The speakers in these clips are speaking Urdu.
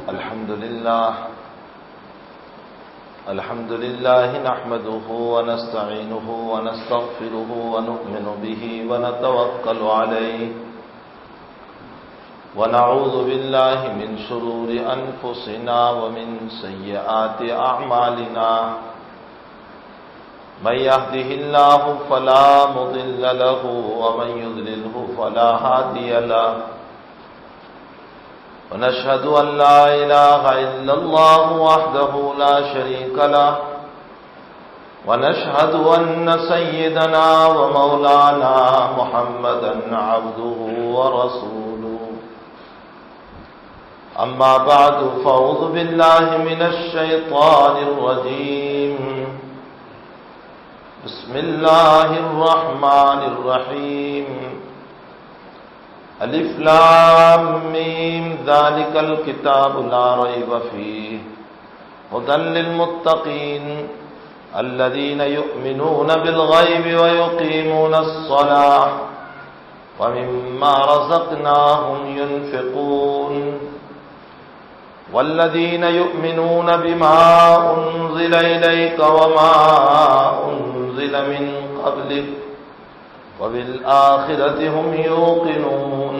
الحمد لله نحمده ونستعينه ونستغفره ونؤمن به ونتوكل عليه ونعوذ بالله من شرور أنفسنا ومن سيئات أعمالنا من يهده الله فلا مضل له ومن يضلله فلا هادي له ونشهد أن لا إله إلا الله وحده لا شريك له ونشهد أن سيدنا ومولانا محمدا عبده ورسوله أما بعد فأعوذ بالله من الشيطان الرجيم بسم الله الرحمن الرحيم الف لام میم ذلك الكتاب لا ريب فيه هدى للمتقين الذين يؤمنون بالغيب ويقيمون الصلاة ومما رزقناهم ينفقون والذين يؤمنون بما أنزل إليك وما أنزل من قبلك وبالآخرة هم يوقنون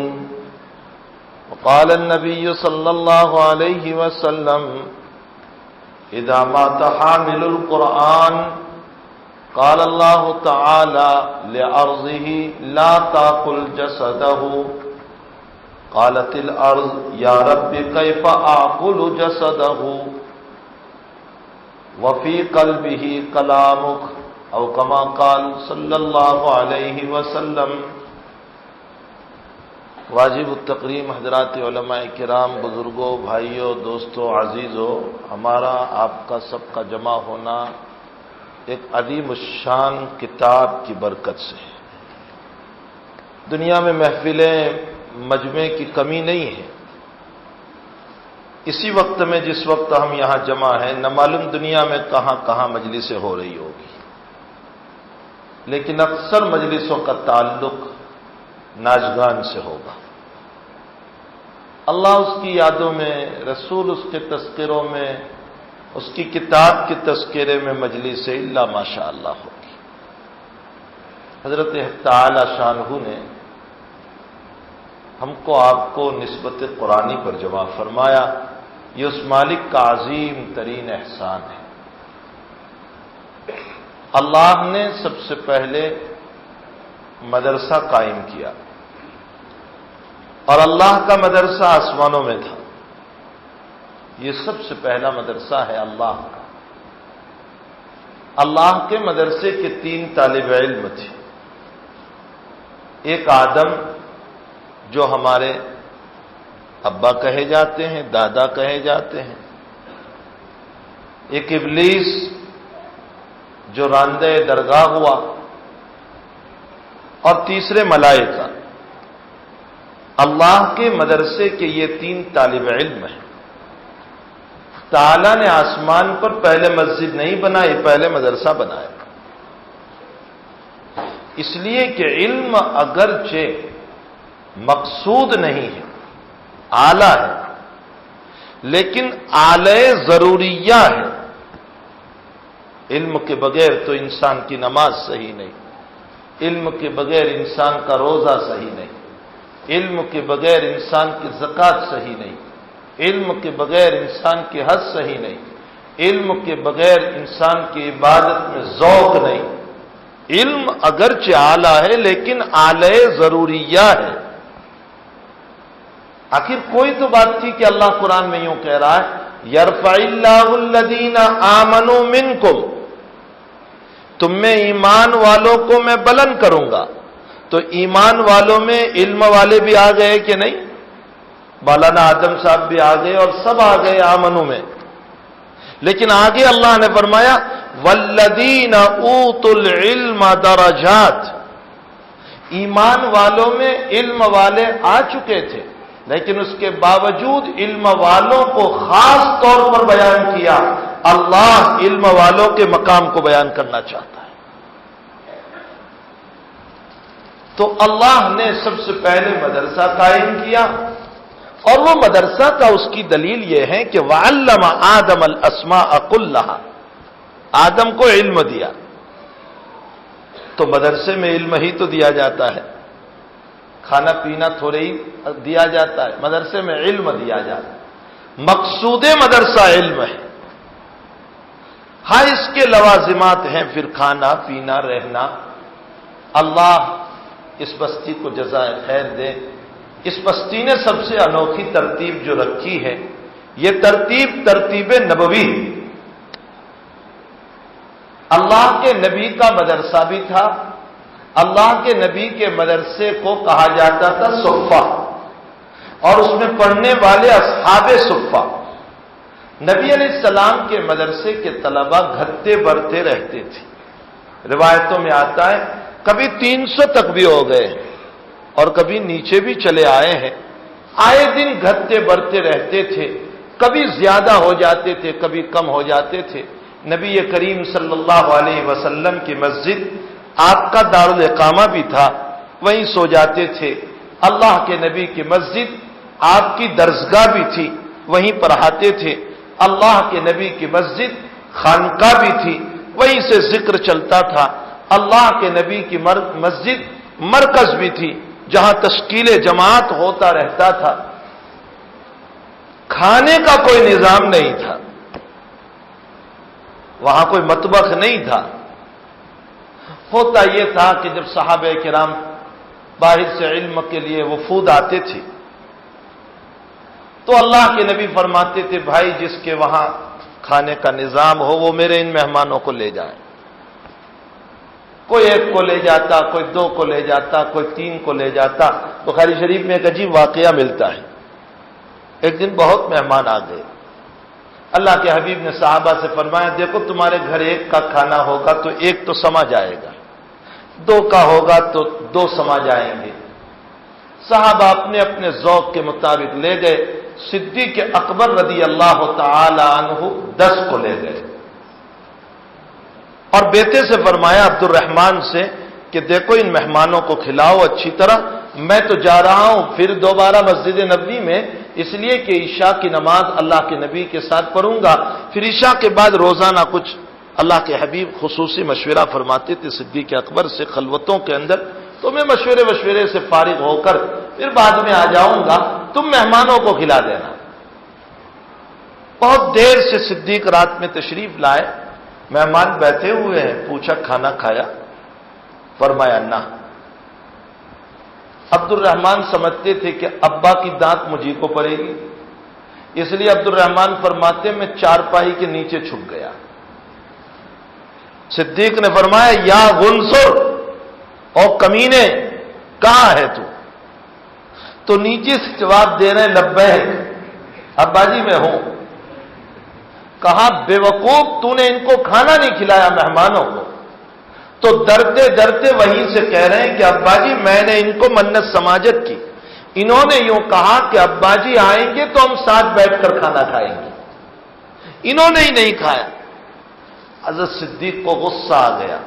وقال النبي صلى الله عليه وسلم إذا مات حامل القرآن قال الله تعالى لأرضه لا تأكل جسده قالت الأرض يا رب كيف أأكل جسده وفي قلبه كلامك او کما قال صلی اللہ علیہ وسلم۔ واجب التکریم حضرات علماء کرام، بزرگوں، بھائیوں، دوستوں، عزیزوں، ہمارا آپ کا سب کا جمع ہونا ایک عظیم الشان کتاب کی برکت سے ہے۔ دنیا میں محفلیں، مجمع کی کمی نہیں ہے۔ اسی وقت میں جس وقت ہم یہاں جمع ہیں، نہ معلوم دنیا میں کہاں کہاں مجلسیں ہو رہی ہوگی، لیکن اکثر مجلسوں کا تعلق ناچگان سے ہوگا۔ اللہ اس کی یادوں میں، رسول اس کے تذکروں میں، اس کی کتاب کے تذکرے میں مجلس الا ماشاء اللہ ہوگی۔ حضرت تعالی شانہ نے ہم کو آپ کو نسبت قرآنی پر جمع فرمایا، یہ اس مالک کا عظیم ترین احسان ہے۔ اللہ نے سب سے پہلے مدرسہ قائم کیا، اور اللہ کا مدرسہ آسمانوں میں تھا۔ یہ سب سے پہلا مدرسہ ہے اللہ کا۔ اللہ کے مدرسے کے 3 طالب علم تھے۔ ایک آدم جو ہمارے ابا کہے جاتے ہیں، دادا کہے جاتے ہیں، ایک ابلیس جو راندہ درگاہ ہوا، اور تیسرے ملائکہ۔ اللہ کے مدرسے کے یہ 3 طالب علم ہیں۔ تعالیٰ نے آسمان پر پہلے مسجد نہیں بنائی، پہلے مدرسہ بنایا، اس لیے کہ علم اگرچہ مقصود نہیں ہے، آلہ ہے، لیکن آلہ ضروریہ ہے۔ علم کے بغیر تو انسان کی نماز صحیح نہیں، علم کے بغیر انسان کا روزہ صحیح نہیں، علم کے بغیر انسان کی زکوٰۃ صحیح نہیں، علم کے بغیر انسان کی حج صحیح نہیں، علم کے بغیر انسان کی عبادت میں ذوق نہیں۔ علم اگرچہ اعلیٰ ہے لیکن اعلی ضروریہ ہے۔ آخر کوئی تو بات تھی کہ اللہ قرآن میں یوں کہہ رہا ہے، یرفع اللہ الذین آمنوا منکم، تم میں ایمان والوں کو میں بلند کروں گا۔ تو ایمان والوں میں علم والے بھی آ گئے کہ نہیں؟ مولانا آدم صاحب بھی آ گئے اور سب آ گئے آمنو میں، لیکن آگے اللہ نے فرمایا والذین اوتوا العلم درجات، ایمان والوں میں علم والے آ چکے تھے، لیکن اس کے باوجود علم والوں کو خاص طور پر بیان کیا۔ اللہ علم والوں کے مقام کو بیان کرنا چاہتا ہے۔ تو اللہ نے سب سے پہلے مدرسہ قائم کیا، اور وہ مدرسہ کا اس کی دلیل یہ ہے کہ وَعَلَّمَ آدَمَ الْأَسْمَاءَ كُلَّهَا، آدم کو علم دیا۔ تو مدرسے میں علم ہی تو دیا جاتا ہے، کھانا پینا تھوڑے ہی دیا جاتا ہے، مدرسے میں علم دیا جاتا ہے۔ مقصود مدرسہ علم ہے۔ ہاں اس کے لوازمات ہیں، پھر کھانا پینا رہنا۔ اللہ اس بستی کو جزائے خیر دے۔ اس بستی نے سب سے انوکھی ترتیب جو رکھی ہے، یہ ترتیب نبوی۔ اللہ کے نبی کا مدرسہ بھی تھا، اللہ کے نبی کے مدرسے کو کہا جاتا تھا صفہ، اور اس میں پڑھنے والے اصحاب صفہ۔ نبی علیہ السلام کے مدرسے کے طلبہ گھٹتے بڑھتے رہتے تھے۔ روایتوں میں آتا ہے کبھی 300 تک بھی ہو گئے اور کبھی نیچے بھی چلے آئے ہیں۔ آئے دن گھٹتے بڑھتے رہتے تھے، کبھی زیادہ ہو جاتے تھے، کبھی کم ہو جاتے تھے۔ نبی کریم صلی اللہ علیہ وسلم کی مسجد آپ کا دارالاقامہ بھی تھا، وہیں سو جاتے تھے۔ اللہ کے نبی کی مسجد آپ کی درسگاہ بھی تھی، وہیں پڑھاتے تھے۔ اللہ کے نبی کی مسجد خانقاہ بھی تھی، وہیں سے ذکر چلتا تھا۔ اللہ کے نبی کی مسجد مرکز بھی تھی، جہاں تشکیل جماعت ہوتا رہتا تھا۔ کھانے کا کوئی نظام نہیں تھا، وہاں کوئی مطبخ نہیں تھا۔ ہوتا یہ تھا کہ جب صحابہ کرام باہر سے علم کے لیے وفود آتے تھے تو اللہ کے نبی فرماتے تھے بھائی جس کے وہاں کھانے کا نظام ہو وہ میرے ان مہمانوں کو لے جائیں۔ کوئی 1 کو لے جاتا، کوئی 2 کو لے جاتا، کوئی 3 کو لے جاتا۔ بخاری شریف میں ایک عجیب واقعہ ملتا ہے۔ ایک دن بہت مہمان آ گئے، اللہ کے حبیب نے صحابہ سے فرمایا دیکھو تمہارے گھر 1 کا کھانا ہوگا تو 1 تو سما جائے گا، 2 کا ہوگا تو 2 سما جائیں گے۔ صحابہ اپنے اپنے ذوق کے مطابق لے گئے۔ صدیق اکبر رضی اللہ تعالی عنہ 10 کو لے گئے، اور بیٹے سے فرمایا عبد الرحمن سے کہ دیکھو ان مہمانوں کو کھلاؤ اچھی طرح، میں تو جا رہا ہوں پھر دوبارہ مسجد نبوی میں، اس لیے کہ عشاء کی نماز اللہ کے نبی کے ساتھ پڑھوں گا، پھر عشاء کے بعد روزانہ کچھ اللہ کے حبیب خصوصی مشورہ فرماتے تھے صدیق اکبر سے خلوتوں کے اندر، تو میں مشورے سے فارغ ہو کر پھر بعد میں آ جاؤں گا، تم مہمانوں کو کھلا دینا۔ بہت دیر سے صدیق رات میں تشریف لائے، مہمان بیٹھے ہوئے ہیں، پوچھا کھانا کھایا؟ فرمایا نہ۔ عبد الرحمن سمجھتے تھے کہ ابا کی دانت مجھے کو پڑے گی، اس لیے عبد الرحمن فرماتے میں چارپائی کے نیچے چھپ گیا۔ صدیق نے فرمایا یا غنصر، او کمینے کہاں ہے تو نیچے سے جواب دے رہے لبیک، ابا جی میں ہوں۔ کہا بے وقوف تو نے ان کو کھانا نہیں کھلایا مہمانوں کو؟ تو ڈرتے ڈرتے وہیں سے کہہ رہے ہیں کہ ابا جی میں نے ان کو منت سماجت کی، انہوں نے یوں کہا کہ ابا جی آئیں گے تو ہم ساتھ بیٹھ کر کھانا کھائیں گے، انہوں نے ہی نہیں کھایا۔ حضرت صدیق کو غصہ آ گیا۔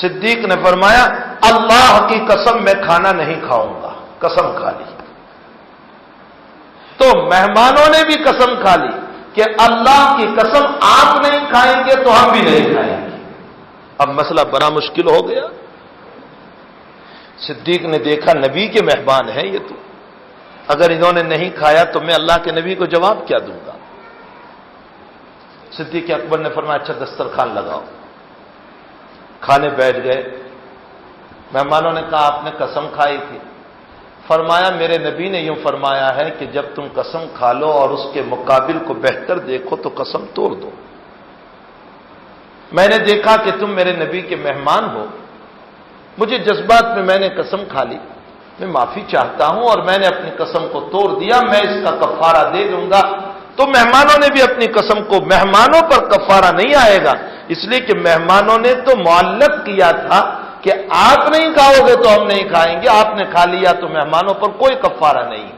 صدیق نے فرمایا اللہ کی قسم میں کھانا نہیں کھاؤں گا، قسم کھا لی۔ تو مہمانوں نے بھی قسم کھا لی کہ اللہ کی قسم آپ نہیں کھائیں گے تو ہم بھی نہیں کھائیں گے۔ اب مسئلہ بڑا مشکل ہو گیا۔ صدیق نے دیکھا نبی کے مہمان ہیں یہ تو، اگر انہوں نے نہیں کھایا تو میں اللہ کے نبی کو جواب کیا دوں گا؟ صدیق اکبر نے فرمایا اچھا دسترخوان لگاؤ۔ کھانے بیٹھ گئے۔ مہمانوں نے کہا آپ نے قسم کھائی تھی؟ فرمایا میرے نبی نے یوں فرمایا ہے کہ جب تم قسم کھا لو اور اس کے مقابل کو بہتر دیکھو تو قسم توڑ دو۔ میں نے دیکھا کہ تم میرے نبی کے مہمان ہو، مجھے جذبات میں نے قسم کھا لی، میں معافی چاہتا ہوں اور میں نے اپنی قسم کو توڑ دیا، میں اس کا کفارہ دے دوں گا۔ تو مہمانوں نے بھی اپنی قسم کو، مہمانوں پر کفارہ نہیں آئے گا، اس لیے کہ مہمانوں نے تو معلق کیا تھا کہ آپ نہیں کھاؤ گے تو ہم نہیں کھائیں گے، آپ نے کھا لیا تو مہمانوں پر کوئی کفارہ نہیں۔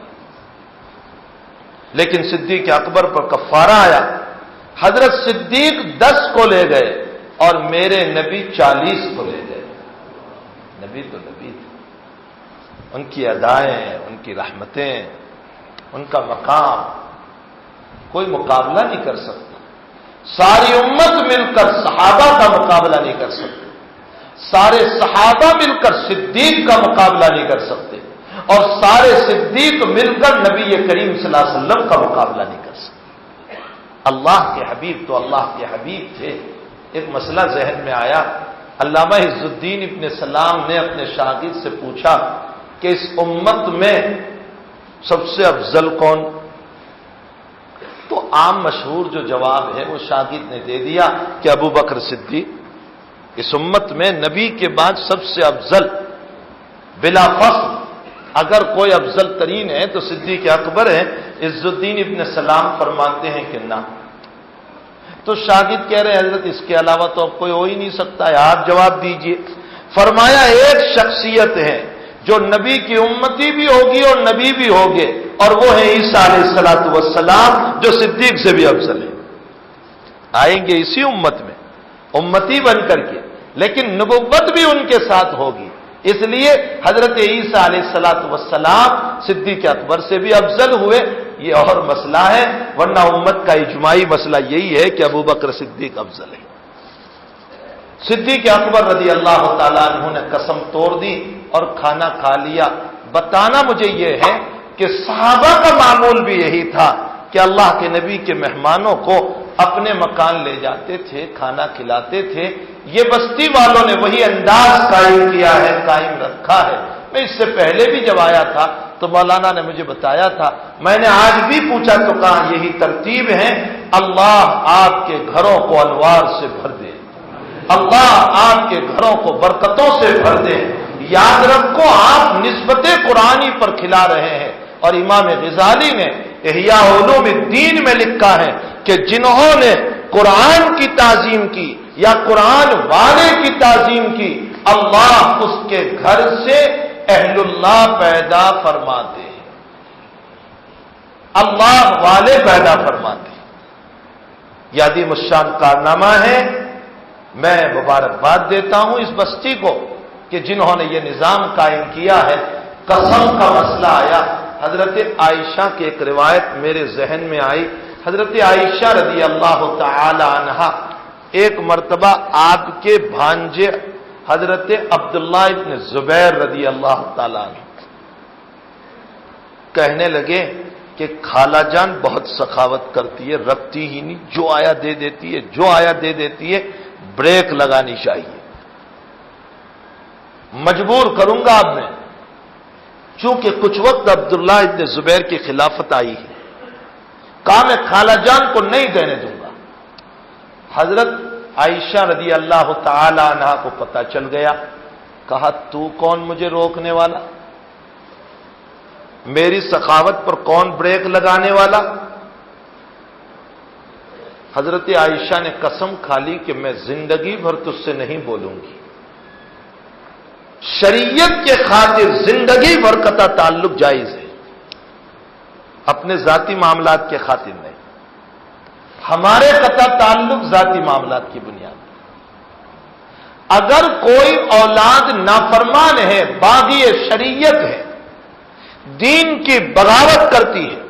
لیکن صدیق اکبر پر کفارہ آیا۔ حضرت صدیق 10 کو لے گئے اور میرے نبی 40 کو لے گئے۔ نبی تو نبی تھے، ان کی ادائیں، ان کی رحمتیں، ان کا مقام کوئی مقابلہ نہیں کر سکتا۔ ساری امت مل کر صحابہ کا مقابلہ نہیں کر سکتے، سارے صحابہ مل کر صدیق کا مقابلہ نہیں کر سکتے، اور سارے صدیق مل کر نبی کریم صلی اللہ علیہ وسلم کا مقابلہ نہیں کر سکتے۔ اللہ کے حبیب تو اللہ کے حبیب تھے۔ ایک مسئلہ ذہن میں آیا، علامہ عز الدین ابن سلام نے اپنے شاگرد سے پوچھا کہ اس امت میں سب سے افضل کون؟ تو عام مشہور جو جواب ہے وہ شاگرد نے دے دیا کہ ابو بکر صدیق۔ اس امت میں نبی کے بعد سب سے افضل بلا فخر اگر کوئی افضل ترین ہے تو صدیق اکبر ہے۔ عز الدین ابن سلام فرماتے ہیں کہ نہ۔ تو شاگرد کہہ رہے ہیں حضرت اس کے علاوہ تو اب کوئی ہو ہی نہیں سکتا ہے، آپ جواب دیجئے۔ فرمایا ایک شخصیت ہے جو نبی کی امتی بھی ہوگی اور نبی بھی ہوگے، اور وہ ہے عیسیٰ علیہ الصلوۃ والسلام جو صدیق سے بھی افضل ہے۔ آئیں گے اسی امت میں امتی بن کر کے، لیکن نبوت بھی ان کے ساتھ ہوگی۔ اس لیے حضرت عیسیٰ علیہ الصلوۃ والسلام صدیق اکبر سے بھی افضل ہوئے، یہ اور مسئلہ ہے، ورنہ امت کا اجماعی مسئلہ یہی ہے کہ ابو بکر صدیق افضل ہے۔ صدیق اکبر رضی اللہ تعالیٰ عنہ نے قسم توڑ دی اور کھانا کھا لیا۔ بتانا مجھے یہ ہے کہ صحابہ کا معمول بھی یہی تھا کہ اللہ کے نبی کے مہمانوں کو اپنے مکان لے جاتے تھے، کھانا کھلاتے تھے۔ یہ بستی والوں نے وہی انداز قائم کیا ہے، قائم رکھا ہے۔ میں اس سے پہلے بھی جب آیا تھا تو مولانا نے مجھے بتایا تھا، میں نے آج بھی پوچھا تو کہا یہی ترتیب ہے۔ اللہ آپ کے گھروں کو انوار سے بھر دے، اللہ آپ کے گھروں کو برکتوں سے بھر دے۔ یاد رکھو آپ نسبت قرآنی پر کھلا رہے ہیں، اور امام غزالی نے احیاء علوم الدین میں لکھا ہے کہ جنہوں نے قرآن کی تعظیم کی یا قرآن والے کی تعظیم کی، اللہ اس کے گھر سے اہل اللہ پیدا فرماتے ہیں، اللہ والے پیدا فرماتے ہیں۔ یہ عظیم الشان کارنامہ ہے۔ میں مبارکباد دیتا ہوں اس بستی کو کہ جنہوں نے یہ نظام قائم کیا ہے۔ قسم کا مسئلہ آیا، حضرت عائشہ کی ایک روایت میرے ذہن میں آئی۔ حضرت عائشہ رضی اللہ تعالی عنہا ایک مرتبہ آپ کے بھانجے حضرت عبداللہ ابن زبیر رضی اللہ تعالی عنہ کہنے لگے کہ خالہ جان بہت سخاوت کرتی ہے، رکھتی ہی نہیں، جو آیا دے دیتی ہے، جو آیا دے دیتی ہے، بریک لگانی چاہیے۔ مجبور کروں گا اب میں، چونکہ کچھ وقت عبداللہ ابن زبیر کی خلافت آئی ہے، کہا میں خالہ جان کو نہیں دینے دوں گا۔ حضرت عائشہ رضی اللہ تعالی عنہا کو پتہ چل گیا، کہا تو کون مجھے روکنے والا، میری سخاوت پر کون بریک لگانے والا؟ حضرت عائشہ نے قسم کھا لی کہ میں زندگی بھر تجھ سے نہیں بولوں گی، شریعت کے خاطر زندگی بھر قطع تعلق جائز ہے، اپنے ذاتی معاملات کے خاطر نہیں۔ ہمارے قطع تعلق ذاتی معاملات کی بنیاد پر۔ اگر کوئی اولاد نافرمان ہے، باغی شریعت ہے، دین کی بغاوت کرتی ہے،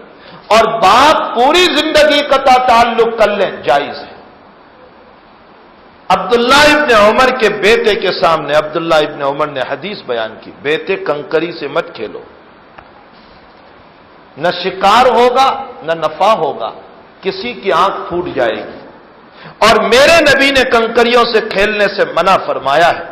اور باپ پوری زندگی قطع تعلق کر لیں، جائز ہے۔ عبداللہ ابن عمر کے بیٹے کے سامنے عبداللہ ابن عمر نے حدیث بیان کی، بیٹے کنکری سے مت کھیلو، نہ شکار ہوگا نہ نفع ہوگا، کسی کی آنکھ پھوٹ جائے گی، اور میرے نبی نے کنکریوں سے کھیلنے سے منع فرمایا ہے۔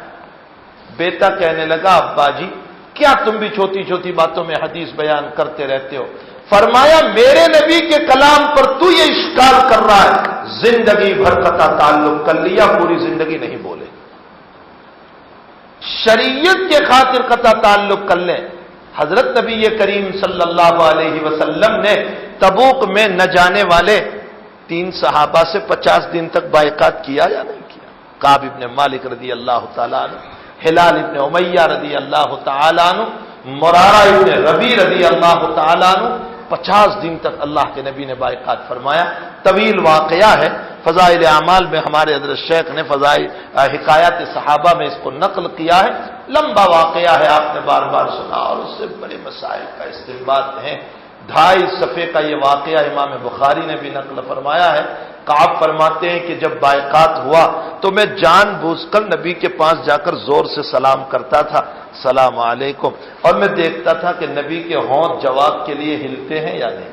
بیٹا کہنے لگا ابا جی کیا تم بھی چھوٹی چھوٹی باتوں میں حدیث بیان کرتے رہتے ہو؟ فرمایا میرے نبی کے کلام پر تو یہ اشکال کر رہا ہے، زندگی بھر قطع تعلق کر لیا، پوری زندگی نہیں بولے، شریعت کے خاطر قطع تعلق کر لیں۔ حضرت نبی کریم صلی اللہ علیہ وسلم نے تبوک میں نہ جانے والے 3 صحابہ سے 50 دن تک بائیکاٹ کیا یا نہیں کیا؟ کعب ابن مالک رضی اللہ تعالیٰ عنہ، ہلال ابن امیہ رضی اللہ تعالیٰ عنہ، مرارہ ابن ربیع رضی اللہ تعالیٰ عنہ، 50 دن تک اللہ کے نبی نے بائیکاٹ فرمایا. طویل واقعہ ہے. فضائل اعمال میں ہمارے حضرت شیخ نے فضائل حکایات صحابہ میں اس کو نقل کیا ہے. لمبا واقعہ ہے، آپ نے بار بار سنا، اور اس سے بڑے مسائل کا استنباط ہیں. 2.5 صفحے کا یہ واقعہ امام بخاری نے بھی نقل فرمایا ہے. کعب فرماتے ہیں کہ جب بائیکاٹ ہوا تو میں جان بوجھ کر نبی کے پاس جا کر زور سے سلام کرتا تھا، سلام علیکم، اور میں دیکھتا تھا کہ نبی کے ہونٹ جواب کے لیے ہلتے ہیں یا نہیں،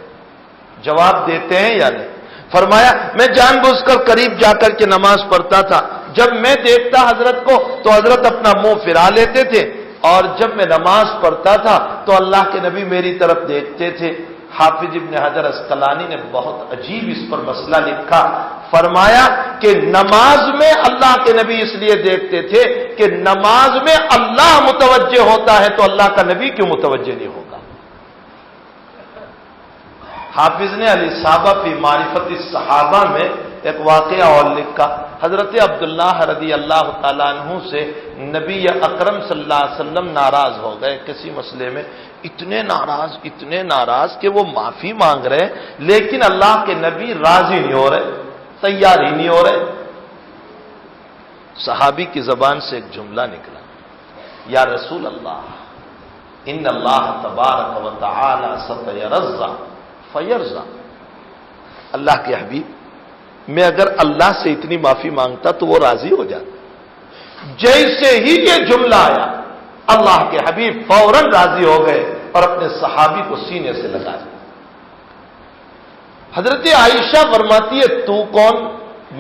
جواب دیتے ہیں یا نہیں. فرمایا میں جان بوجھ کر قریب جا کر کے نماز پڑھتا تھا. جب میں دیکھتا حضرت کو تو حضرت اپنا منہ پھرا لیتے تھے، اور جب میں نماز پڑھتا تھا تو اللہ کے نبی میری طرف دیکھتے تھے. حافظ ابن حجر اسقلانی نے بہت عجیب اس پر مسئلہ لکھا. فرمایا کہ نماز میں اللہ کے نبی اس لیے دیکھتے تھے کہ نماز میں اللہ متوجہ ہوتا ہے تو اللہ کا نبی کیوں متوجہ نہیں ہوگا. حافظ نے الاصابہ فی معرفت الصحابہ میں ایک واقعہ اور لکھا. حضرت عبداللہ رضی اللہ تعالیٰ عنہ سے نبی اکرم صلی اللہ علیہ وسلم ناراض ہو گئے کسی مسئلے میں. اتنے ناراض کہ وہ معافی مانگ رہے، لیکن اللہ کے نبی راضی نہیں ہو رہے، تیار ہی نہیں ہو رہے. صحابی کی زبان سے ایک جملہ نکلا، یا رسول اللہ ان اللہ تبارک و تعالی ستیرضا فیرضا. اللہ کے حبیب، میں اگر اللہ سے اتنی معافی مانگتا تو وہ راضی ہو جاتا. جیسے ہی یہ جملہ آیا اللہ کے حبیب فوراً راضی ہو گئے اور اپنے صحابی کو سینے سے لگا دیا. حضرت عائشہ فرماتی ہے تو کون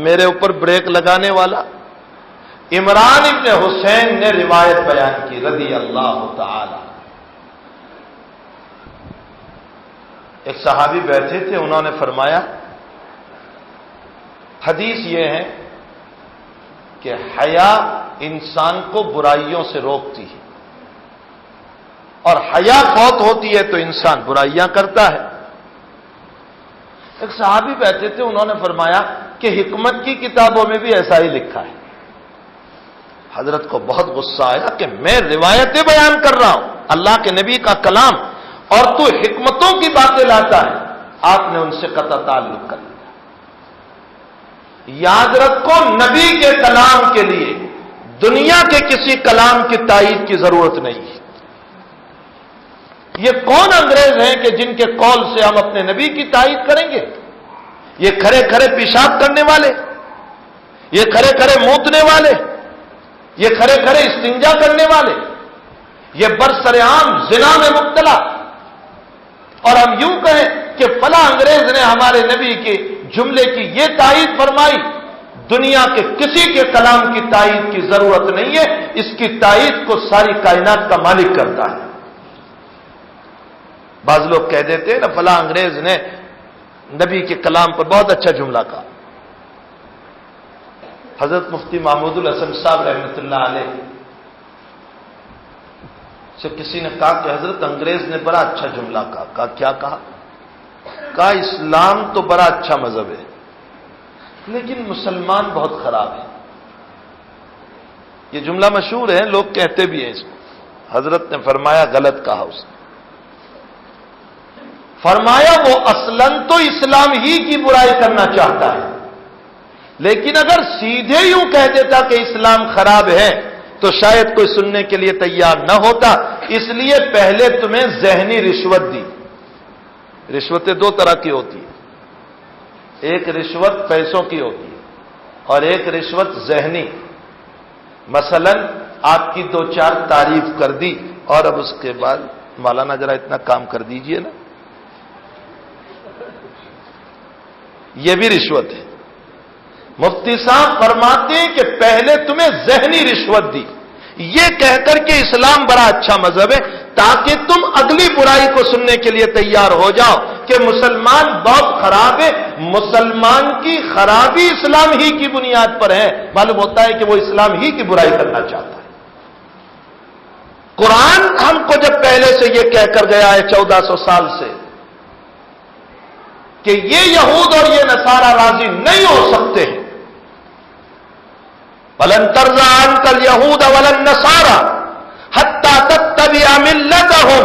میرے اوپر بریک لگانے والا؟ عمران ابن حسین نے روایت بیان کی رضی اللہ تعالی. ایک صحابی بیٹھے تھے، انہوں نے فرمایا حدیث یہ ہے کہ حیا انسان کو برائیوں سے روکتی ہے، اور حیا فوت ہوتی ہے تو انسان برائیاں کرتا ہے. ایک صحابی بیٹھے تھے، انہوں نے فرمایا کہ حکمت کی کتابوں میں بھی ایسا ہی لکھا ہے. حضرت کو بہت غصہ آیا کہ میں روایتیں بیان کر رہا ہوں، اللہ کے نبی کا کلام، اور تو حکمتوں کی باتیں لاتا ہے. آپ نے ان سے قطع تعلق کر لیا. یاد رکھو نبی کے کلام کے لیے دنیا کے کسی کلام کی تائید کی ضرورت نہیں ہے. یہ کون انگریز ہیں کہ جن کے قول سے ہم اپنے نبی کی تائید کریں گے؟ یہ کھڑے کھڑے پیشاب کرنے والے، یہ کھڑے کھڑے موتنے والے، یہ کھڑے کھڑے استنجا کرنے والے، یہ برسرعام زنا میں مبتلا، اور ہم یوں کہیں کہ فلاں انگریز نے ہمارے نبی کے جملے کی یہ تائید فرمائی. دنیا کے کسی کے کلام کی تائید کی ضرورت نہیں ہے، اس کی تائید کو ساری کائنات کا مالک کرتا ہے. بعض لوگ کہہ دیتے ہیں نا فلاں انگریز نے نبی کے کلام پر بہت اچھا جملہ کہا. حضرت مفتی محمود الحسن صاحب رحمۃ اللہ علیہ سے کسی نے کہا کہ حضرت انگریز نے بڑا اچھا جملہ کہا. کیا کہا؟ کہا اسلام تو بڑا اچھا مذہب ہے لیکن مسلمان بہت خراب ہے. یہ جملہ مشہور ہے، لوگ کہتے بھی ہیں اس کو. حضرت نے فرمایا غلط کہا اس نے. فرمایا وہ اصلاً تو اسلام ہی کی برائی کرنا چاہتا ہے، لیکن اگر سیدھے یوں کہہ دیتا کہ اسلام خراب ہے تو شاید کوئی سننے کے لیے تیار نہ ہوتا. اس لیے پہلے تمہیں ذہنی رشوت دی. رشوتیں 2 طرح کی ہوتی ہیں، ایک رشوت پیسوں کی ہوتی ہے اور ایک رشوت ذہنی. مثلا آپ کی 2-4 تعریف کر دی اور اب اس کے بعد مولانا ذرا اتنا کام کر دیجئے نا، یہ بھی رشوت ہے. مفتی صاحب فرماتے ہیں کہ پہلے تمہیں ذہنی رشوت دی یہ کہہ کر کہ اسلام بڑا اچھا مذہب ہے تاکہ تم اگلی برائی کو سننے کے لیے تیار ہو جاؤ کہ مسلمان بہت خراب ہے. مسلمان کی خرابی اسلام ہی کی بنیاد پر ہے. معلوم ہوتا ہے کہ وہ اسلام ہی کی برائی کرنا چاہتا ہے. قرآن ہم کو جب پہلے سے یہ کہہ کر گیا ہے 1400 سال سے کہ یہ یہود اور یہ نصارہ راضی نہیں ہو سکتے ہیں. وَلَن تَرْضَىٰ عَنْكَ الْيَهُودَ وَلَا النَّصَارَىٰ حَتَّىٰ تَتَّبِعَ مِلَّتَهُمْ.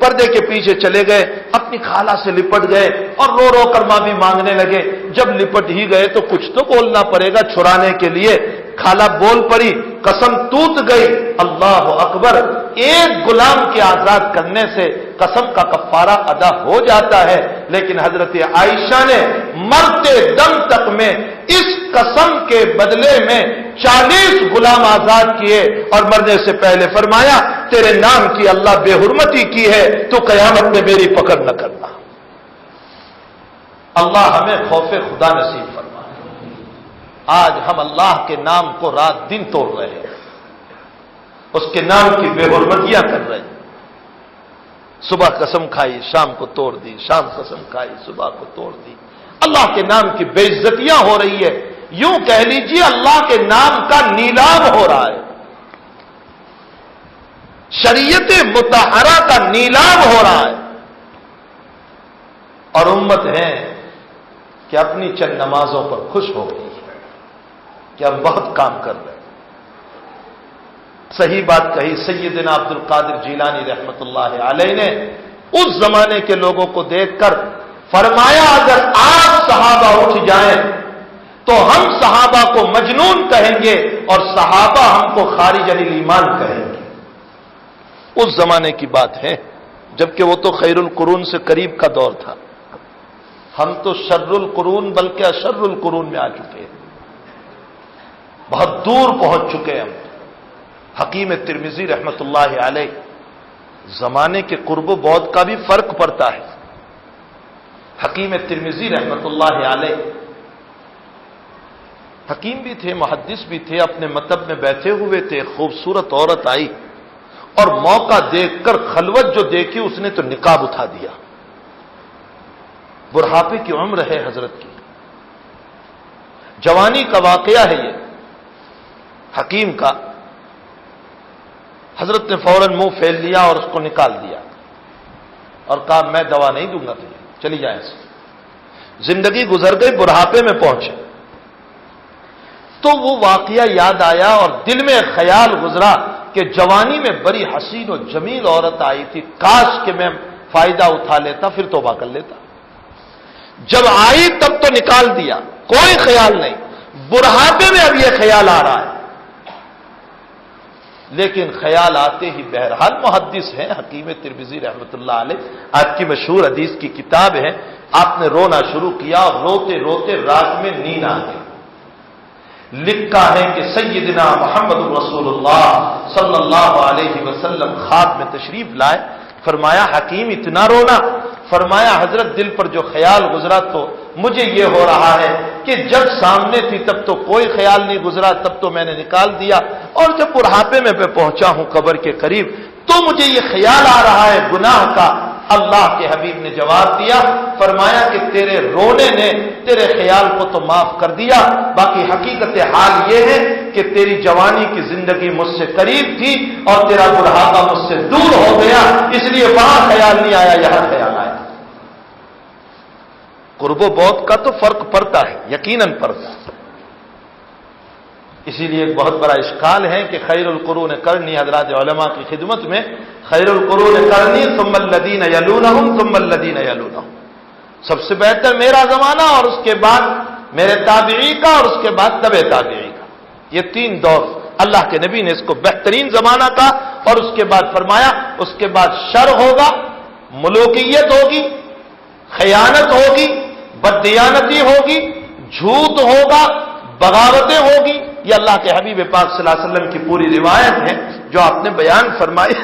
پردے کے پیچھے چلے گئے، اپنی خالہ سے لپٹ گئے اور رو رو کر معافی مانگنے لگے۔ جب لپٹ ہی گئے تو کچھ تو بولنا پڑے گا چھڑانے کے لیے۔ خالہ بول پڑی، قسم ٹوٹ گئی۔ اللہ اکبر، ایک غلام کے آزاد کرنے سے قسم کا کفارہ ادا ہو جاتا ہے، لیکن حضرت عائشہ نے مرتے دم تک میں اس قسم کے بدلے میں 40 غلام آزاد کیے اور مرنے سے پہلے فرمایا تیرے نام کی اللہ بے حرمتی کی ہے تو قیامت میں میری پکڑ نہ کرنا۔ اللہ ہمیں خوف خدا نصیب فرمائے۔ آج ہم اللہ کے نام کو رات دن توڑ رہے ہیں، اس کے نام کی بے حرمتیاں کر رہے ہیں۔ صبح قسم کھائی، شام کو توڑ دی، شام قسم کھائی، صبح کو توڑ دی۔ اللہ کے نام کی بے عزتیاں ہو رہی ہے، یوں کہہ لیجیے اللہ کے نام کا نیلام ہو رہا ہے، شریعت مطہرہ کا نیلام ہو رہا ہے، اور امت ہے کہ اپنی چند نمازوں پر خوش ہو گئی ہے کہ ہم بہت کام کر رہے ہیں۔ صحیح بات کہی سیدنا عبد القادر جیلانی رحمت اللہ علیہ نے اس زمانے کے لوگوں کو دیکھ کر فرمایا اگر آج صحابہ اٹھ جائیں تو ہم صحابہ کو مجنون کہیں گے اور صحابہ ہم کو خارج عن الایمان کہیں گے۔ اس زمانے کی بات ہے جبکہ وہ تو خیر القرون سے قریب کا دور تھا، ہم تو شر القرون بلکہ اشر القرون میں آ چکے ہیں، بہت دور پہنچ چکے ہیں ہم۔ حکیم ترمذی رحمت اللہ علیہ، زمانے کے قرب و بعد کا بھی فرق پڑتا ہے۔ حکیم ترمذی رحمت اللہ علیہ حکیم بھی تھے، محدث بھی تھے، اپنے مطلب میں بیٹھے ہوئے تھے، خوبصورت عورت آئی اور موقع دیکھ کر خلوت جو دیکھی اس نے تو نقاب اٹھا دیا۔ بڑھاپے کی عمر ہے حضرت کی، جوانی کا واقعہ ہے یہ حکیم کا۔ حضرت نے فوراً منہ پھیل لیا اور اس کو نکال دیا اور کہا میں دوا نہیں دوں گا تمہیں، چلی جائیں سے۔ زندگی گزر گئی، بڑھاپے میں پہنچے تو وہ واقعہ یاد آیا اور دل میں خیال گزرا کہ جوانی میں بڑی حسین و جمیل عورت آئی تھی، کاش کہ میں فائدہ اٹھا لیتا، پھر توبہ کر لیتا۔ جب آئی تب تو نکال دیا، کوئی خیال نہیں، بڑھاپے میں اب یہ خیال آ رہا ہے، لیکن خیال آتے ہی بہرحال محدث ہیں حکیم ترمذی رحمت اللہ علیہ، آپ کی مشہور حدیث کی کتاب ہے، آپ نے رونا شروع کیا اور روتے روتے رات میں نیند آ گئی۔ لکھا ہے کہ سیدنا محمد رسول اللہ صلی اللہ علیہ وسلم خواب میں تشریف لائے، فرمایا حکیم اتنا رونا؟ فرمایا حضرت دل پر جو خیال گزرا تو مجھے یہ ہو رہا ہے کہ جب سامنے تھی تب تو کوئی خیال نہیں گزرا، تب تو میں نے نکال دیا، اور جب بڑھاپے میں پہنچا ہوں قبر کے قریب تو مجھے یہ خیال آ رہا ہے گناہ کا۔ اللہ کے حبیب نے جواب دیا، فرمایا کہ تیرے رونے نے تیرے خیال کو تو معاف کر دیا، باقی حقیقت حال یہ ہے کہ تیری جوانی کی زندگی مجھ سے قریب تھی اور تیرا بڑھاپا مجھ سے دور ہو گیا، اس لیے وہاں خیال نہیں آیا، یہاں خیال آیا۔ قرب و بعد کا تو فرق پڑتا ہے، یقیناً پڑتا ہے۔ اسی لیے ایک بہت بڑا اشکال ہے کہ خیر القرون قرنی، حضرات علماء کی خدمت میں خیر القرون قرنی ثم الذین یلونہم ثم الذین یلونہم، سب سے بہتر میرا زمانہ اور اس کے بعد میرے تابعی کا اور اس کے بعد تبع تابعی کا، یہ تین دور اللہ کے نبی نے اس کو بہترین زمانہ کا، اور اس کے بعد فرمایا اس کے بعد شر ہوگا، ملوکیت ہوگی، خیانت ہوگی، بددیانتی ہوگی، جھوٹ ہوگا، بغاوتیں ہوگی۔ یہ اللہ کے حبیب پاک صلی اللہ علیہ وسلم کی پوری روایت ہے جو آپ نے بیان فرمائی۔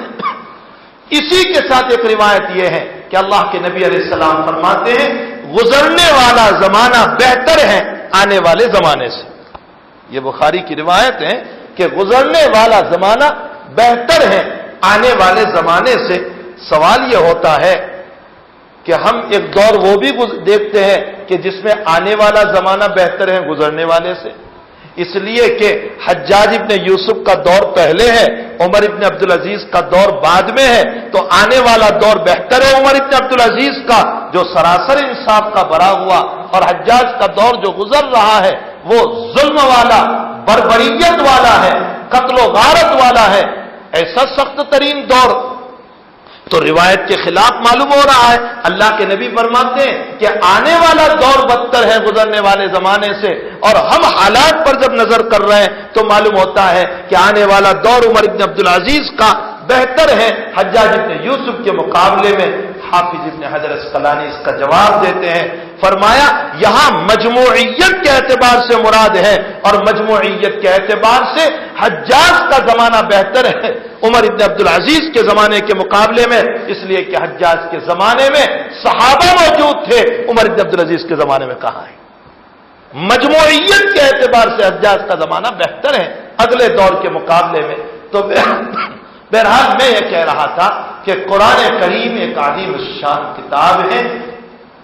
اسی کے ساتھ ایک روایت یہ ہے کہ اللہ کے نبی علیہ السلام فرماتے ہیں گزرنے والا زمانہ بہتر ہے آنے والے زمانے سے۔ یہ بخاری کی روایت ہے کہ گزرنے والا زمانہ بہتر ہے آنے والے زمانے سے۔ سوال یہ ہوتا ہے کہ ہم ایک دور وہ بھی دیکھتے ہیں کہ جس میں آنے والا زمانہ بہتر ہے گزرنے والے سے، اس لیے کہ حجاج ابن یوسف کا دور پہلے ہے، عمر ابن عبدالعزیز کا دور بعد میں ہے، تو آنے والا دور بہتر ہے عمر ابن عبدالعزیز کا جو سراسر انصاف کا بھرا ہوا، اور حجاج کا دور جو گزر رہا ہے وہ ظلم والا، بربریت والا ہے، قتل و غارت والا ہے۔ ایسا سخت ترین دور تو روایت کے خلاف معلوم ہو رہا ہے. اللہ کے نبی فرماتے ہیں کہ آنے والا دور بدتر ہے گزرنے والے زمانے سے، اور ہم حالات پر جب نظر کر رہے ہیں تو معلوم ہوتا ہے کہ آنے والا دور عمر بن عبدالعزیز کا بہتر ہے حجاج بن یوسف کے مقابلے میں. حافظ ابن حجر اسقلانی اس کا جواب دیتے ہیں، فرمایا یہاں مجموعیت کے اعتبار سے مراد ہے، اور مجموعیت کے اعتبار سے حجاج کا زمانہ بہتر ہے عمر ابن عبدالعزیز کے زمانے کے مقابلے میں، اس لیے کہ حجاج کے زمانے میں صحابہ موجود تھے، عمر ابن عبدالعزیز کے زمانے میں کہاں ہے. مجموعیت کے اعتبار سے حجاج کا زمانہ بہتر ہے اگلے دور کے مقابلے میں. تو بہرحال میں یہ کہہ رہا تھا کہ قرآن کریم ایک عظیم الشان کتاب ہے.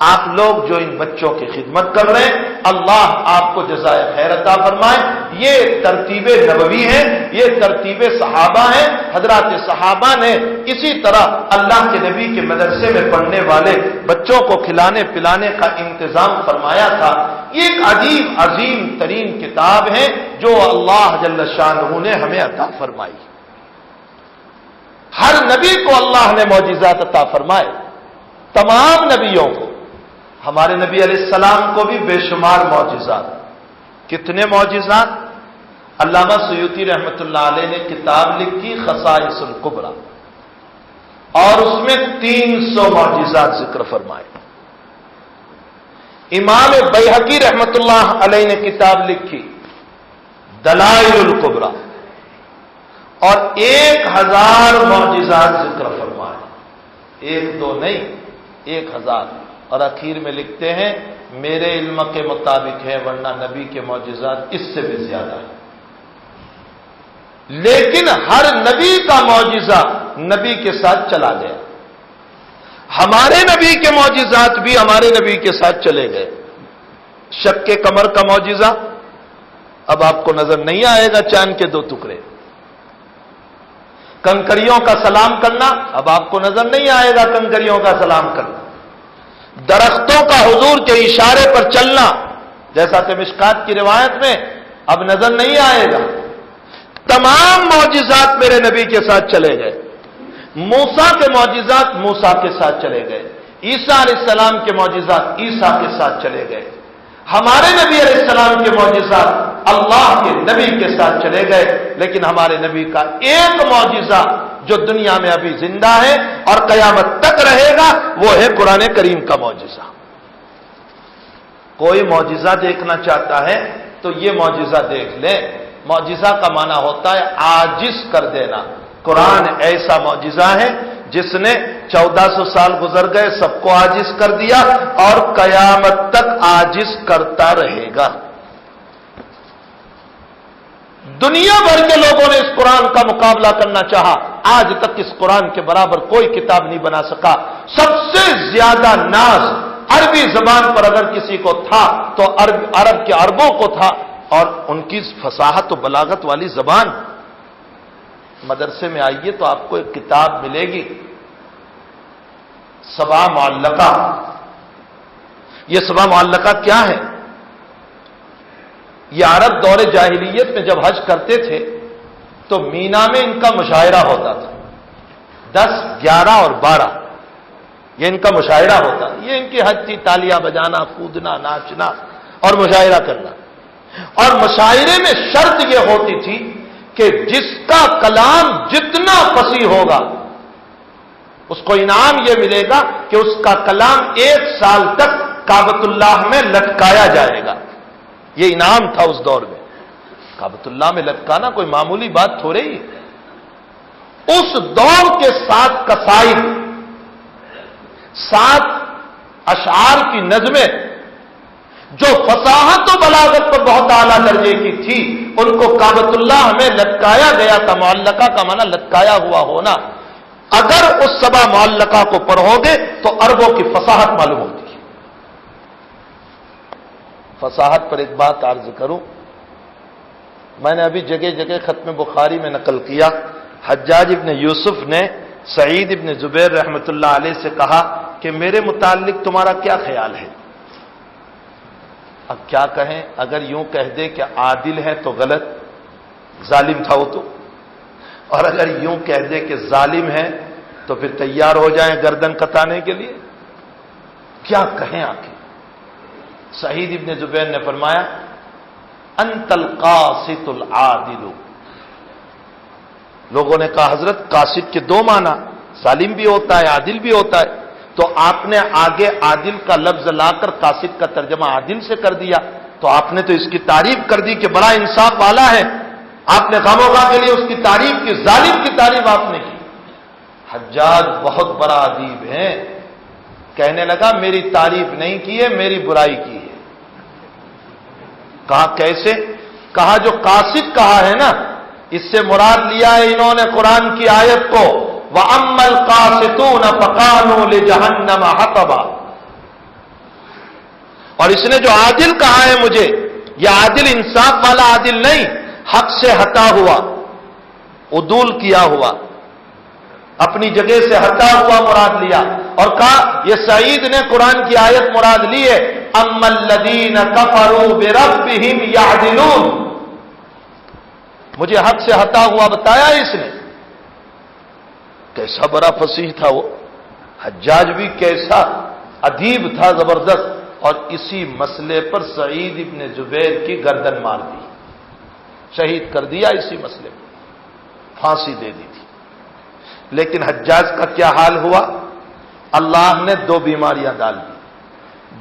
آپ لوگ جو ان بچوں کی خدمت کر رہے ہیں، اللہ آپ کو جزائے خیر عطا فرمائے. یہ ترتیب نبوی ہے، یہ ترتیب صحابہ ہیں. حضرات صحابہ نے اسی طرح اللہ کے نبی کے مدرسے میں پڑھنے والے بچوں کو کھلانے پلانے کا انتظام فرمایا تھا. یہ ایک عظیم ترین کتاب ہے جو اللہ جل شانہ نے ہمیں عطا فرمائی. ہر نبی کو اللہ نے معجزات عطا فرمائے، تمام نبیوں کو. ہمارے نبی علیہ السلام کو بھی بے شمار معجزات. کتنے معجزات؟ علامہ سیوطی رحمۃ اللہ علیہ نے کتاب لکھی خصائص الکبریٰ، اور اس میں 300 معجزات ذکر فرمائے. امام بیہقی رحمۃ اللہ علیہ نے کتاب لکھی دلائل الکبریٰ، اور 1000 معجزات ذکر فرمائے. 1-2 نہیں، 1000. اور اخیر میں لکھتے ہیں میرے علم کے مطابق ہے، ورنہ نبی کے معجزات اس سے بھی زیادہ ہے. لیکن ہر نبی کا معجزہ نبی کے ساتھ چلا گیا. ہمارے نبی کے معجزات بھی ہمارے نبی کے ساتھ چلے گئے. شق کمر کا معجزہ اب آپ کو نظر نہیں آئے گا، چاند کے 2 ٹکڑے. کنکریوں کا سلام کرنا اب آپ کو نظر نہیں آئے گا، کنکریوں کا سلام کرنا. درختوں کا حضور کے اشارے پر چلنا، جیسا کہ مشکات کی روایت میں، اب نظر نہیں آئے گا. تمام معجزات میرے نبی کے ساتھ چلے گئے. موسیٰ کے معجزات موسیٰ کے ساتھ چلے گئے. عیسیٰ علیہ السلام کے معجزات عیسیٰ کے ساتھ چلے گئے. ہمارے نبی علیہ السلام کے معجزات اللہ کے نبی کے ساتھ چلے گئے. لیکن ہمارے نبی کا ایک معجزہ جو دنیا میں ابھی زندہ ہے اور قیامت تک رہے گا، وہ ہے قرآن کریم کا معجزہ. کوئی معجزہ دیکھنا چاہتا ہے تو یہ معجزہ دیکھ لیں. معجزہ کا معنی ہوتا ہے عاجز کر دینا. قرآن ایسا معجزہ ہے جس نے 1400 سال گزر گئے، سب کو عاجز کر دیا اور قیامت تک عاجز کرتا رہے گا. دنیا بھر کے لوگوں نے اس قرآن کا مقابلہ کرنا چاہا، آج تک اس قرآن کے برابر کوئی کتاب نہیں بنا سکا. سب سے زیادہ ناز عربی زبان پر اگر کسی کو تھا تو عرب کے عربوں کو تھا، اور ان کی فصاحت و بلاغت والی زبان. مدرسے میں آئیے تو آپ کو ایک کتاب ملے گی، 7 معلقہ. یہ 7 معلقہ کیا ہے؟ یہ عرب دور جاہلیت میں جب حج کرتے تھے تو مینا میں ان کا مشاعرہ ہوتا تھا. 10، 11 اور 12 یہ ان کا مشاعرہ ہوتا. یہ ان کی حج تھی، تالیاں بجانا، کودنا، ناچنا اور مشاعرہ کرنا. اور مشاعرے میں شرط یہ ہوتی تھی کہ جس کا کلام جتنا فصیح ہوگا اس کو انعام یہ ملے گا کہ اس کا کلام 1 سال تک کعبۃ اللہ میں لٹکایا جائے گا. یہ انعام تھا اس دور میں. کعبۃ اللہ میں لٹکانا کوئی معمولی بات تھوڑی ہی. اس دور کے 7 قصائد، 7 اشعار کی نظمیں جو فصاحت و بلاغت پر بہت اعلیٰ درجے کی تھی، ان کو کعبۃ اللہ میں لٹکایا گیا تھا. معلقہ کا معنی لٹکایا ہوا ہونا. اگر اس 7 معلقہ کو پڑھو گے تو عربوں کی فصاحت معلوم ہوتی ہے. فصاحت پر ایک بات عرض کروں، میں نے ابھی جگہ جگہ ختم بخاری میں نقل کیا، حجاج ابن یوسف نے سعید ابن زبیر رحمۃ اللہ علیہ سے کہا کہ میرے متعلق تمہارا کیا خیال ہے؟ اب کیا کہیں؟ اگر یوں کہہ دے کہ عادل ہے تو غلط، ظالم تھا وہ تو، اور اگر یوں کہہ دے کہ ظالم ہے تو پھر تیار ہو جائیں گردن کتانے کے لیے. کیا کہیں آخر. سعید ابن زبیر نے فرمایا انت القاسط العادل. لوگوں نے کہا حضرت قاسط کے دو معنی، ظالم بھی ہوتا ہے عادل بھی ہوتا ہے. تو آپ نے آگے عادل کا لفظ لا کر قاسط کا ترجمہ عادل سے کر دیا. تو آپ نے تو اس کی تعریف کر دی کہ بڑا انصاف والا ہے. آپ نے خاموخواہ کے لیے اس کی تعریف کی، ظالم کی تعریف آپ نے کی. حجاج بہت بڑا ادیب ہے، کہنے لگا میری تعریف نہیں کی ہے، میری برائی کی ہے. کہا کیسے؟ کہا جو قاسط کہا ہے نا، اس سے مراد لیا ہے انہوں نے قرآن کی آیت کو وَأَمَّا الْقَاسِطُونَ فَكَانُوا لِجَهَنَّمَ حَطَبًا. اور اس نے جو عادل کہا ہے مجھے، یہ عادل انصاف والا عادل نہیں، حق سے ہٹا ہوا، عدول کیا ہوا، اپنی جگہ سے ہٹا ہوا مراد لیا. اور کہا یہ سعید نے قرآن کی آیت مراد لی ہے اَمَّا الَّذِينَ كَفَرُوا بِرَبِّهِمْ يَعْدِلُونَ. مجھے حق سے ہٹا ہوا بتایا اس نے. کیسا بڑا فصیح تھا وہ. حجاج بھی کیسا ادیب تھا زبردست. اور اسی مسئلے پر سعید ابن زبیر کی گردن مار دی، شہید کر دیا اسی مسئلے پر، پھانسی دے دی تھی. لیکن حجاج کا کیا حال ہوا؟ اللہ نے دو بیماریاں ڈال دی.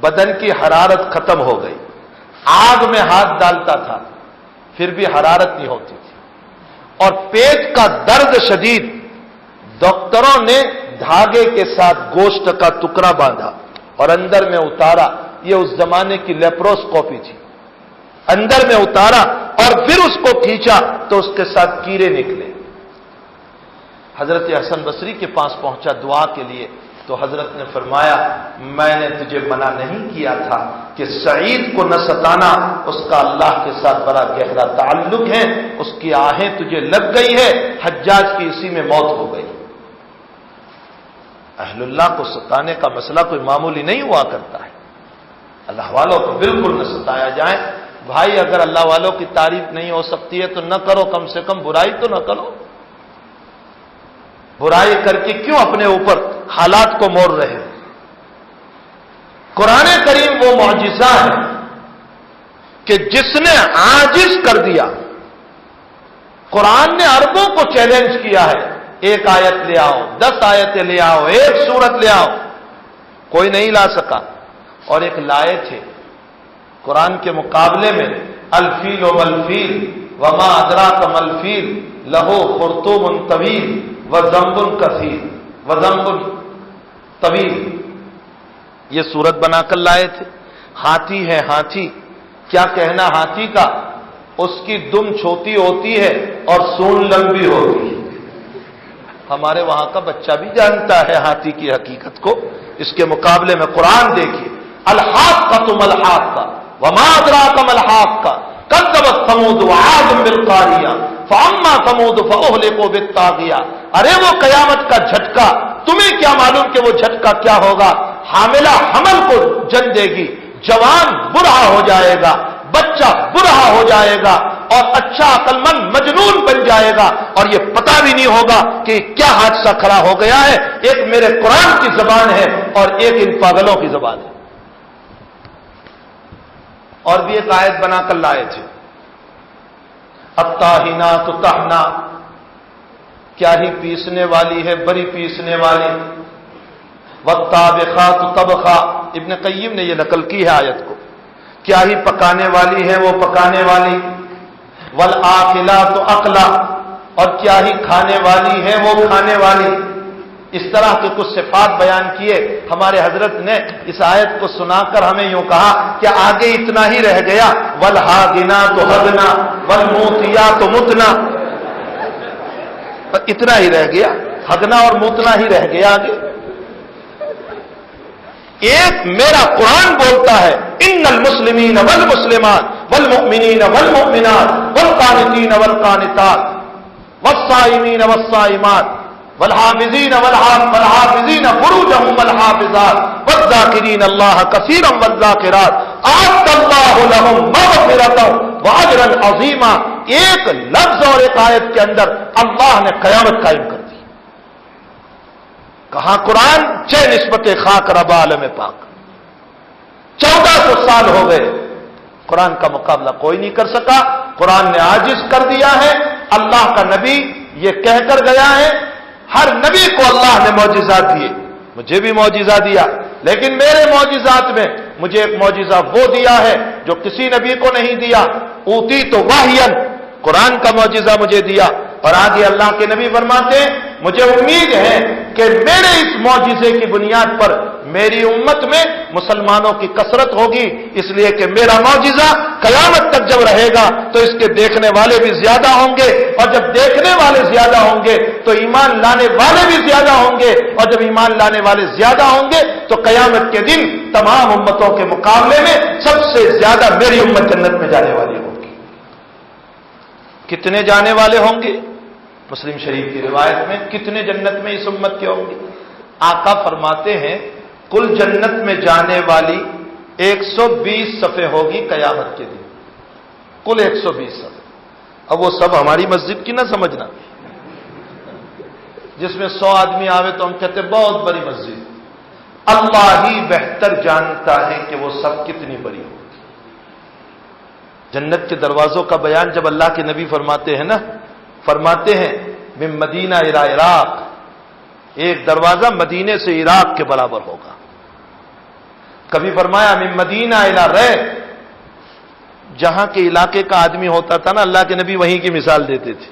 بدن کی حرارت ختم ہو گئی، آگ میں ہاتھ ڈالتا تھا پھر بھی حرارت نہیں ہوتی تھی. اور پیٹ کا درد شدید، ڈاکٹروں نے دھاگے کے ساتھ گوشت کا ٹکڑا باندھا اور اندر میں اتارا. یہ اس زمانے کی لیپروسکوپی تھی. اندر میں اتارا اور پھر اس کو کھینچا تو اس کے ساتھ کیڑے نکلے. حضرت حسن بصری کے پاس پہنچا دعا کے لیے تو حضرت نے فرمایا میں نے تجھے منع نہیں کیا تھا کہ سعید کو نہ ستانا، اس کا اللہ کے ساتھ بڑا گہرا تعلق ہے، اس کی آہیں تجھے لگ گئی ہے. حجاج کی اسی میں موت ہو گئی. اہل اللہ کو ستانے کا مسئلہ کوئی معمولی نہیں ہوا کرتا ہے. اللہ والوں کو بالکل نہ ستایا جائے. بھائی اگر اللہ والوں کی تعریف نہیں ہو سکتی ہے تو نہ کرو، کم سے کم برائی تو نہ کرو. برائی کر کے کیوں اپنے اوپر حالات کو موڑ رہے ہیں؟ قرآن کریم وہ معجزہ ہے کہ جس نے عاجز کر دیا. قرآن نے عربوں کو چیلنج کیا ہے، ایک آیت لے آؤ، 10 آیتیں لے آؤ، ایک سورت لے آؤ. کوئی نہیں لا سکا. اور ایک لائے تھے قرآن کے مقابلے میں الفیل و ملفیل وما ادراک ملفیل لہو خرطوم طویل وذنب کثیر وذنب طویل. یہ سورت بنا کر لائے تھے. ہاتھی ہے ہاتھی، کیا کہنا ہاتھی کا؟ اس کی دم چھوٹی ہوتی ہے اور سون لمبی ہوتی ہے. ہمارے وہاں کا بچہ بھی جانتا ہے ہاتھی کی حقیقت کو. اس کے مقابلے میں قرآن دیکھیے الحاقۃ ملحاقۃ وما ادراک ملحاقۃ کذبت ثمود وعاد بالقاریہ فاما ثمود فاہلکوا بالطاغیہ. ارے وہ قیامت کا جھٹکا، تمہیں کیا معلوم کہ وہ جھٹکا کیا ہوگا؟ حاملہ حمل کو جن دے گی، جوان برہا ہو جائے گا، بچہ برہا ہو جائے گا اور اچھا عقل مند مجنون بن جائے گا اور یہ پتہ بھی نہیں ہوگا کہ کیا حادثہ کھڑا ہو گیا ہے. ایک میرے قرآن کی زبان ہے اور ایک ان پاگلوں کی زبان ہے. اور بھی ایک آیت بنا کر لائے تھے الطاحنات طحنا، کیا ہی پیسنے والی ہے، بڑی پیسنے والی. والطابخات طبخا، ابن قیم نے یہ نقل کی ہے آیت کو. کیا ہی پکانے والی ہے وہ پکانے والی. والآکلات اقلا، اور کیا ہی کھانے والی ہے وہ کھانے والی. اس طرح کے کچھ صفات بیان کیے. ہمارے حضرت نے اس آیت کو سنا کر ہمیں یوں کہا کہ آگے اتنا ہی رہ گیا والحاغنات حغنا والموتیات متنا. اتنا ہی رہ گیا، حغنا اور موتنا ہی رہ گیا آگے. ایک میرا قرآن بولتا ہے ان المسلمین والمسلمات والمؤمنین والمؤمنات والقانتین والقانتات والصائمین والصائمات والحافظین والحافظین فروجهم والحافظات والذاکرین اللہ کثیرا والذاکرات اعد اللہ لهم مغفرۃ واجرا عظیما. ایک لفظ اور ایک آیت کے اندر اللہ نے قیامت قائم کر دی. کہاں قرآن چھ نسبت خاک رب عالم پاک، 1400 سال ہو گئے، قرآن کا مقابلہ کوئی نہیں کر سکا۔ قرآن نے عاجز کر دیا ہے۔ اللہ کا نبی یہ کہہ کر گیا ہے، ہر نبی کو اللہ نے معجزات دیے، مجھے بھی معجزہ دیا، لیکن میرے معجزات میں مجھے ایک معجزہ وہ دیا ہے جو کسی نبی کو نہیں دیا، اوتی تو واہین، قرآن کا معجزہ مجھے دیا۔ اور آگے اللہ کے نبی فرماتے ہیں مجھے امید ہے کہ میرے اس معجزے کی بنیاد پر میری امت میں مسلمانوں کی کثرت ہوگی، اس لیے کہ میرا معجزہ قیامت تک جب رہے گا تو اس کے دیکھنے والے بھی زیادہ ہوں گے، اور جب دیکھنے والے زیادہ ہوں گے تو ایمان لانے والے بھی زیادہ ہوں گے، اور جب ایمان لانے والے زیادہ ہوں گے تو قیامت کے دن تمام امتوں کے مقابلے میں سب سے زیادہ میری امت جنت میں جانے والی ہوگی۔ کتنے جانے والے ہوں گے؟ مسلم شریف کی روایت میں کتنے جنت میں اس امت کے ہوں گے؟ آقا فرماتے ہیں کل جنت میں جانے والی 120 صفیں ہوگی قیامت کے دن، کل 120 صفیں۔ اب وہ سب ہماری مسجد کی نہ سمجھنا، جس میں 100 آدمی آوے تو ہم کہتے بہت بڑی مسجد، اللہ ہی بہتر جانتا ہے کہ وہ سب کتنی بڑی ہوگی۔ جنت کے دروازوں کا بیان جب اللہ کے نبی فرماتے ہیں نا، فرماتے ہیں من مدینہ الی عراق، ایک دروازہ مدینے سے عراق کے برابر ہوگا۔ کبھی فرمایا من مدینہ الی ری، جہاں کے علاقے کا آدمی ہوتا تھا نا اللہ کے نبی وہیں کی مثال دیتے تھے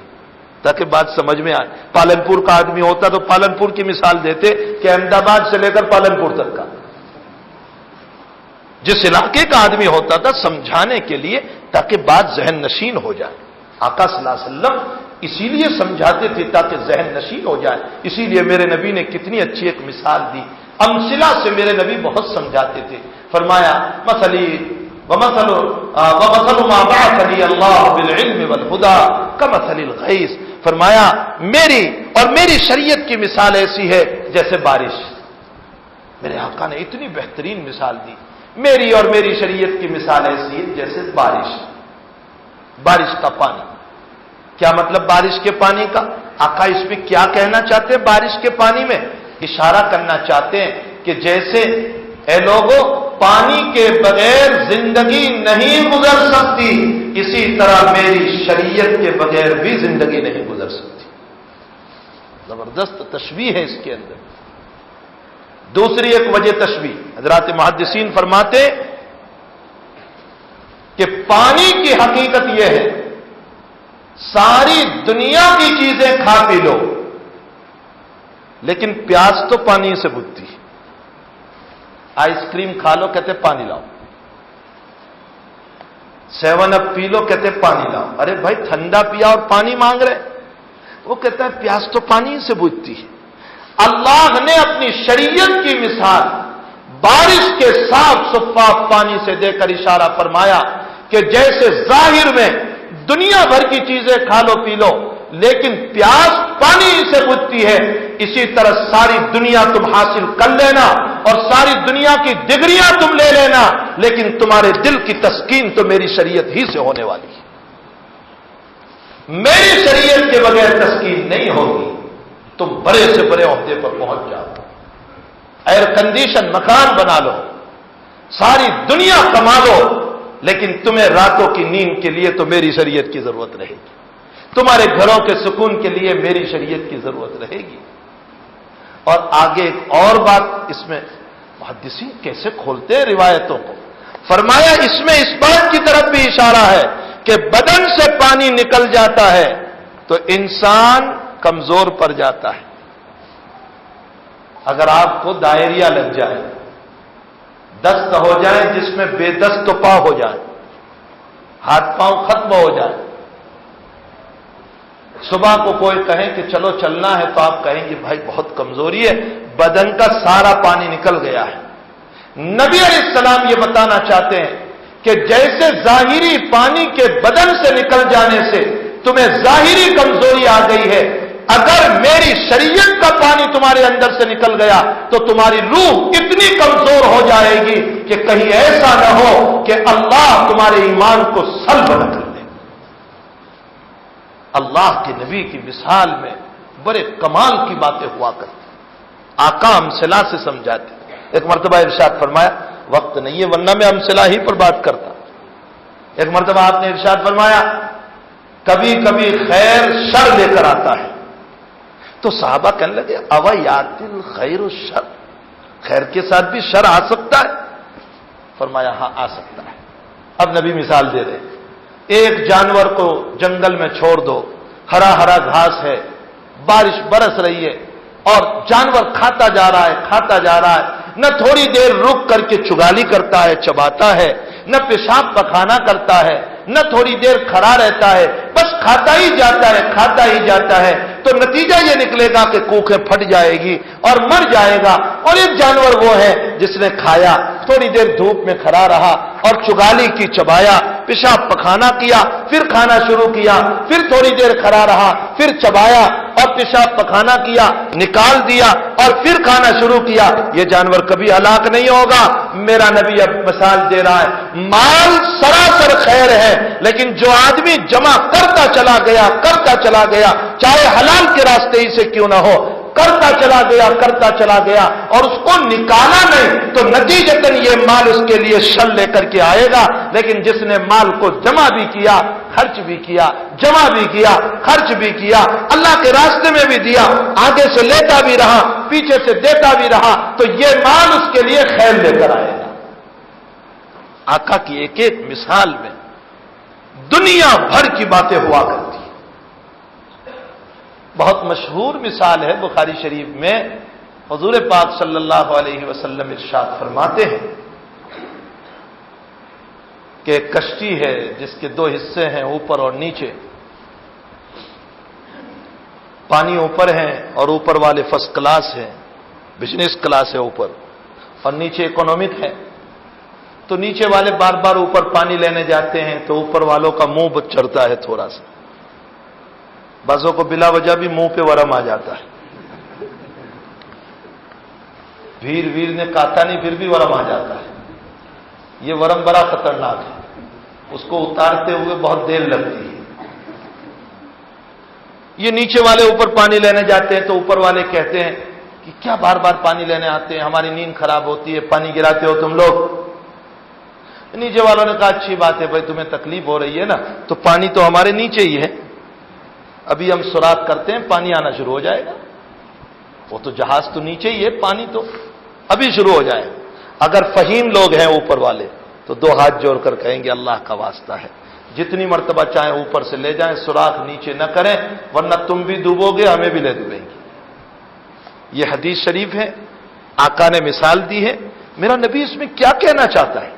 تاکہ بات سمجھ میں آئے۔ پالنپور کا آدمی ہوتا تو پالنپور کی مثال دیتے کہ احمد آباد سے لے کر پالنپور تک کا، جس علاقے کا آدمی ہوتا تھا سمجھانے کے لیے تاکہ بات ذہن نشین ہو جائے۔ آقا صلی اللہ علیہ وسلم اسی لیے سمجھاتے تھے تاکہ ذہن نشین ہو جائے، اسی لیے میرے نبی نے کتنی اچھی ایک مثال دی، امثلہ سے میرے نبی بہت سمجھاتے تھے۔ فرمایا مثلی ومثل ما بعثني الله بالعلم والهدى كمثل الغيث، فرمایا میری اور میری شریعت کی مثال ایسی ہے جیسے بارش۔ میرے آقا نے اتنی بہترین مثال دی، میری اور میری شریعت کی مثال ایسی ہے جیسے بارش، بارش کا پانی۔ کیا مطلب بارش کے پانی کا؟ آقا اس میں کیا کہنا چاہتے ہیں؟ بارش کے پانی میں اشارہ کرنا چاہتے ہیں کہ جیسے اے لوگوں پانی کے بغیر زندگی نہیں گزر سکتی، اسی طرح میری شریعت کے بغیر بھی زندگی نہیں گزر سکتی۔ زبردست تشبیہ ہے اس کے اندر۔ دوسری ایک وجہ تشبیہ، حضرات محدثین فرماتے کہ پانی کی حقیقت یہ ہے ساری دنیا کی چیزیں کھا پی لو لیکن پیاس تو پانی سے بجھتی ہے۔ آئس کریم کھا لو کہتے پانی لاؤ، 7 اپ پی لو کہتے پانی لاؤ۔ ارے بھائی ٹھنڈا پیا اور پانی مانگ رہے، وہ کہتا ہے پیاس تو پانی سے بجھتی ہے۔ اللہ نے اپنی شریعت کی مثال بارش کے صاف شفاف پانی سے دے کر اشارہ فرمایا کہ جیسے ظاہر میں دنیا بھر کی چیزیں کھا لو پی لو لیکن پیاس پانی سے بجھتی ہے، اسی طرح ساری دنیا تم حاصل کر لینا اور ساری دنیا کی ڈگریاں تم لے لینا لیکن تمہارے دل کی تسکین تو میری شریعت ہی سے ہونے والی ہے۔ میری شریعت کے بغیر تسکین نہیں ہوگی، تم بڑے سے بڑے عہدے پر پہنچ جاؤ، ایئر کنڈیشن مکان بنا لو، ساری دنیا کما لو، لیکن تمہیں راتوں کی نیند کے لیے تو میری شریعت کی ضرورت رہے گی، تمہارے گھروں کے سکون کے لیے میری شریعت کی ضرورت رہے گی۔ اور آگے ایک اور بات اس میں محدثین کیسے کھولتے ہیں روایتوں کو، فرمایا اس میں اس بات کی طرف بھی اشارہ ہے کہ بدن سے پانی نکل جاتا ہے تو انسان کمزور پڑ جاتا ہے۔ اگر آپ کو ڈائریا لگ جائے، دست ہو جائے جس میں بے دست پا ہو جائے، ہاتھ پاؤں ختم ہو جائے، صبح کو کوئی کہے کہ چلو چلنا ہے تو آپ کہیں گے بھائی بہت کمزوری ہے، بدن کا سارا پانی نکل گیا ہے۔ نبی علیہ السلام یہ بتانا چاہتے ہیں کہ جیسے ظاہری پانی کے بدن سے نکل جانے سے تمہیں ظاہری کمزوری آ گئی ہے، اگر میری شریعت کا پانی تمہارے اندر سے نکل گیا تو تمہاری روح اتنی کمزور ہو جائے گی کہ کہیں ایسا نہ ہو کہ اللہ تمہارے ایمان کو سلب نہ کر دے۔ اللہ کے نبی کی مثال میں بڑے کمال کی باتیں ہوا کرتی، آقا امثلہ سے سمجھاتے. ایک مرتبہ ارشاد فرمایا، وقت نہیں ہے ورنہ میں امثلہ ہی پر بات کرتا. ایک مرتبہ آپ نے ارشاد فرمایا، کبھی کبھی خیر شر لے کر آتا ہے. تو صحابہ کہنے لگے، اوا یات الخیر الشر، خیر کے ساتھ بھی شر آ سکتا ہے؟ فرمایا ہاں آ سکتا ہے. اب نبی مثال دے رہے، ایک جانور کو جنگل میں چھوڑ دو، ہرا ہرا گھاس ہے، بارش برس رہی ہے اور جانور کھاتا جا رہا ہے کھاتا جا رہا ہے، نہ تھوڑی دیر رک کر کے چگالی کرتا ہے چباتا ہے، نہ پیشاب پخانہ کرتا ہے، نہ تھوڑی دیر کھڑا رہتا ہے، بس کھاتا ہی جاتا ہے کھاتا ہی جاتا ہے. تو نتیجہ یہ نکلے گا کہ کوکھیں پھٹ جائے گی اور مر جائے گا. اور ایک جانور وہ ہے جس نے کھایا، تھوڑی دیر دھوپ میں کھڑا رہا اور چگالی کی، چبایا، پیشاب پخانہ کیا، پھر کھانا شروع کیا، پھر تھوڑی دیر کھڑا رہا، پھر چبایا اور پیشاب پخانہ کیا، نکال دیا اور پھر کھانا شروع کیا. یہ جانور کبھی ہلاک نہیں ہوگا. میرا نبی اب مثال دے رہا ہے، مال سراسر خیر ہے، لیکن جو آدمی جمع کرتا چلا گیا چاہے حلال کے راستے ہی سے کیوں نہ ہو، کرتا چلا گیا اور اس کو نکالا نہیں، تو نتیجتاً یہ مال اس کے لیے شر لے کر کے آئے گا. لیکن جس نے مال کو جمع بھی کیا، خرچ بھی کیا، جمع بھی کیا، خرچ بھی کیا، اللہ کے راستے میں بھی دیا، آگے سے لیتا بھی رہا، پیچھے سے دیتا بھی رہا، تو یہ مال اس کے لیے خیر لے کر آئے گا. آقا کی ایک ایک مثال میں دنیا بھر کی باتیں ہوا کرتی. بہت مشہور مثال ہے بخاری شریف میں، حضور پاک صلی اللہ علیہ وسلم ارشاد فرماتے ہیں کہ ایک کشتی ہے جس کے دو حصے ہیں، اوپر اور نیچے. پانی اوپر ہے اور اوپر والے فرسٹ کلاس ہیں، بزنس کلاس ہے اوپر، اور نیچے اکنامک ہے. تو نیچے والے بار بار اوپر پانی لینے جاتے ہیں تو اوپر والوں کا منہ چڑھتا ہے تھوڑا سا، بعضوں کو بلا وجہ بھی منہ پہ ورم آ جاتا ہے. ویر نے کاتا نہیں پھر بھی ورم آ جاتا ہے. یہ ورم بڑا خطرناک ہے، اس کو اتارتے ہوئے بہت دیر لگتی ہے. یہ نیچے والے اوپر پانی لینے جاتے ہیں تو اوپر والے کہتے ہیں کہ کیا بار بار پانی لینے آتے ہیں، ہماری نیند خراب ہوتی ہے، پانی گراتے ہو تم لوگ. نیچے والوں نے کہا اچھی بات ہے بھائی، تمہیں تکلیف ہو رہی ہے نا، تو پانی تو ہمارے نیچے ہی ہے، ابھی ہم سوراخ کرتے ہیں پانی آنا شروع ہو جائے گا. وہ تو جہاز تو نیچے ہی ہے، پانی تو ابھی شروع ہو جائے. اگر فہیم لوگ ہیں اوپر والے تو دو ہاتھ جوڑ کر کہیں گے اللہ کا واسطہ ہے، جتنی مرتبہ چاہیں اوپر سے لے جائیں، سوراخ نیچے نہ کریں ورنہ تم بھی ڈوبو گے، ہمیں بھی لے ڈوبیں گے. یہ حدیث شریف ہے، آقا نے مثال دی ہے. میرا نبی اس میں کیا کہنا چاہتا ہے؟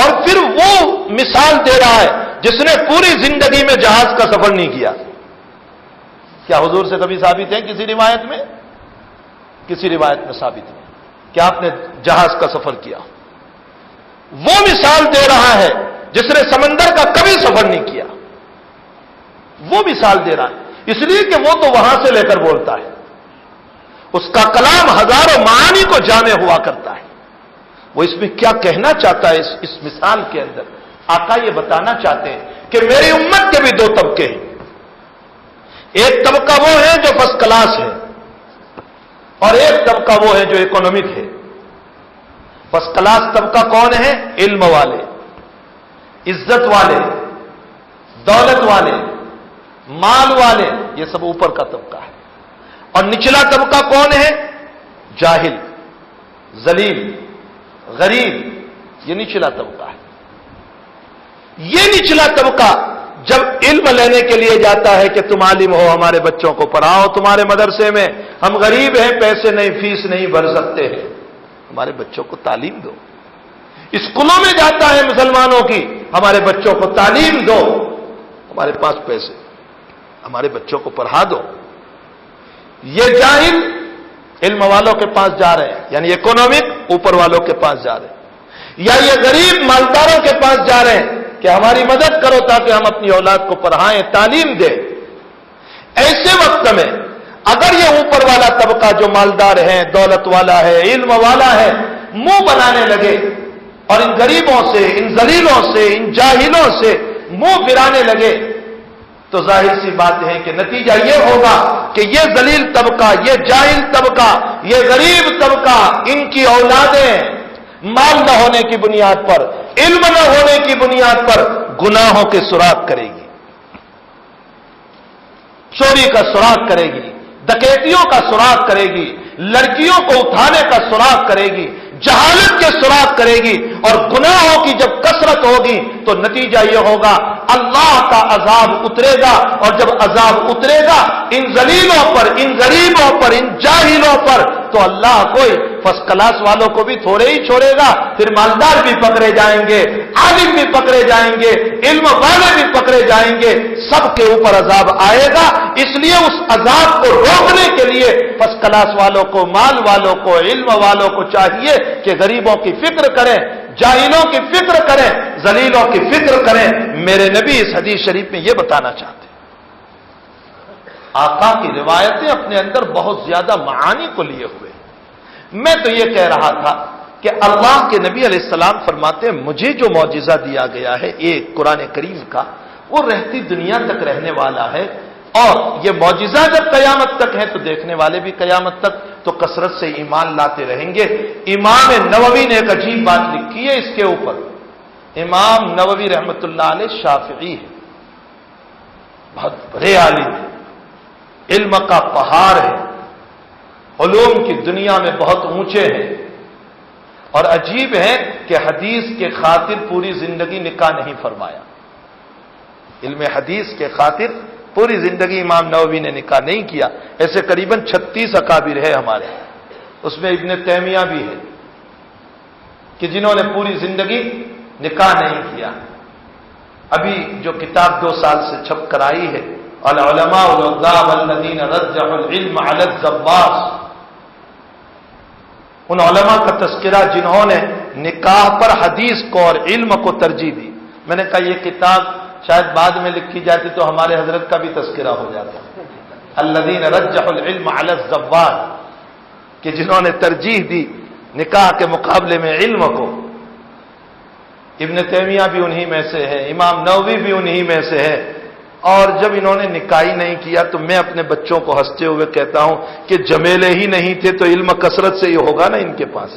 اور پھر وہ مثال دے رہا ہے جس نے پوری زندگی میں جہاز کا سفر نہیں کیا. کیا حضور سے کبھی ثابت ہے کسی روایت میں؟ کسی روایت میں ثابت نہیں کہ آپ نے جہاز کا سفر کیا. وہ مثال دے رہا ہے جس نے سمندر کا کبھی سفر نہیں کیا. وہ مثال دے رہا ہے اس لیے کہ وہ تو وہاں سے لے کر بولتا ہے، اس کا کلام ہزاروں معانی کو جامع ہوا کرتا ہے. وہ اس میں کیا کہنا چاہتا ہے اس مثال کے اندر؟ آقا یہ بتانا چاہتے ہیں کہ میری امت کے بھی دو طبقے ہیں. ایک طبقہ وہ ہے جو فرسٹ کلاس ہے اور ایک طبقہ وہ ہے جو اکنامک ہے. فرسٹ کلاس طبقہ کون ہے؟ علم والے، عزت والے، دولت والے، مال والے، یہ سب اوپر کا طبقہ ہے. اور نچلا طبقہ کون ہے؟ جاہل، ذلیل، غریب. یہ نچلا طبقہ ہے. یہ نچلا طبقہ جب علم لینے کے لیے جاتا ہے کہ تم عالم ہو، ہمارے بچوں کو پڑھاؤ، تمہارے مدرسے میں ہم غریب ہیں، پیسے نہیں، فیس نہیں بھر سکتے ہیں، ہمارے بچوں کو تعلیم دو. اسکولوں میں جاتا ہے مسلمانوں کی، ہمارے بچوں کو تعلیم دو، ہمارے پاس پیسے، ہمارے بچوں کو پڑھا دو. یہ جاہل علم والوں کے پاس جا رہے ہیں، یعنی اکنامک اوپر والوں کے پاس جا رہے ہیں، یا یہ غریب مالداروں کے پاس جا رہے ہیں کہ ہماری مدد کرو تاکہ ہم اپنی اولاد کو پڑھائیں، تعلیم دیں. ایسے وقت میں اگر یہ اوپر والا طبقہ جو مالدار ہے، دولت والا ہے، علم والا ہے، منہ بنانے لگے اور ان غریبوں سے، ان ذلیلوں سے، ان جاہلوں سے منہ پھرانے لگے، تو ظاہر سی بات ہے کہ نتیجہ یہ ہوگا کہ یہ ذلیل طبقہ، یہ جاہل طبقہ، یہ غریب طبقہ، ان کی اولادیں مال نہ ہونے کی بنیاد پر، علم نہ ہونے کی بنیاد پر گناہوں کے سراغ کرے گی، چوری کا سراغ کرے گی، ڈکیتیوں کا سراغ کرے گی، لڑکیوں کو اٹھانے کا سراغ کرے گی، جہالت کے سراغ کرے گی، اور گناہوں کی جب کثرت ہوگی تو نتیجہ یہ ہوگا اللہ کا عذاب اترے گا، اور جب عذاب اترے گا ان ذلیلوں پر، ان غریبوں پر، ان جاہلوں پر، تو اللہ کوئی فرسٹ کلاس والوں کو بھی تھوڑے ہی چھوڑے گا، پھر مالدار بھی پکڑے جائیں گے، عالم بھی پکڑے جائیں گے، علم والے بھی پکڑے جائیں گے، سب کے اوپر عذاب آئے گا۔ اس لیے اس عذاب کو روکنے کے لیے فرسٹ کلاس والوں کو، مال والوں کو، علم والوں کو چاہیے کہ غریبوں کی فکر کریں، جاہلوں کی فکر کریں، ذلیلوں کی فکر کریں۔ میرے نبی اس حدیث شریف میں یہ بتانا چاہتے ہیں۔ آقا کی روایتیں اپنے اندر بہت زیادہ معانی کو لیے ہوئے۔ میں تو یہ کہہ رہا تھا کہ اللہ کے نبی علیہ السلام فرماتے ہیں مجھے جو معجزہ دیا گیا ہے ایک قرآن کریم کا، وہ رہتی دنیا تک رہنے والا ہے، اور یہ معجزہ جب قیامت تک ہے تو دیکھنے والے بھی قیامت تک تو کثرت سے ایمان لاتے رہیں گے۔ امام نووی نے ایک عجیب بات لکھی ہے اس کے اوپر۔ امام نووی رحمۃ اللہ علیہ شافعی ہے، بہت بڑے عالم ہیں، علم کا پہاڑ ہے، علوم کی دنیا میں بہت اونچے ہیں، اور عجیب ہے کہ حدیث کے خاطر پوری زندگی نکاح نہیں فرمایا۔ علم حدیث کے خاطر پوری زندگی امام نووی نے نکاح نہیں کیا۔ ایسے قریباً 36 اکابر ہے ہمارے، اس میں ابن تیمیہ بھی ہے کہ جنہوں نے پوری زندگی نکاح نہیں کیا۔ ابھی جو کتاب 2 سال سے چھپ کر آئی ہے، العلماء العذاب الذین رجحوا العلم علی الزواج، ان علماء کا تذکرہ جنہوں نے نکاح پر حدیث کو اور علم کو ترجیح دی۔ میں نے کہا یہ کتاب شاید بعد میں لکھی جاتی تو ہمارے حضرت کا بھی تذکرہ ہو جاتا، الذین رجحوا العلم علی الزواج، کہ جنہوں نے ترجیح دی نکاح کے مقابلے میں علم کو۔ ابن تیمیہ بھی انہی میں سے ہے، امام نووی بھی انہی میں سے ہے، اور جب انہوں نے نکاح ہی نہیں کیا تو میں اپنے بچوں کو ہنستے ہوئے کہتا ہوں کہ جمیلے ہی نہیں تھے تو علم کثرت سے ہی ہوگا نا ان کے پاس۔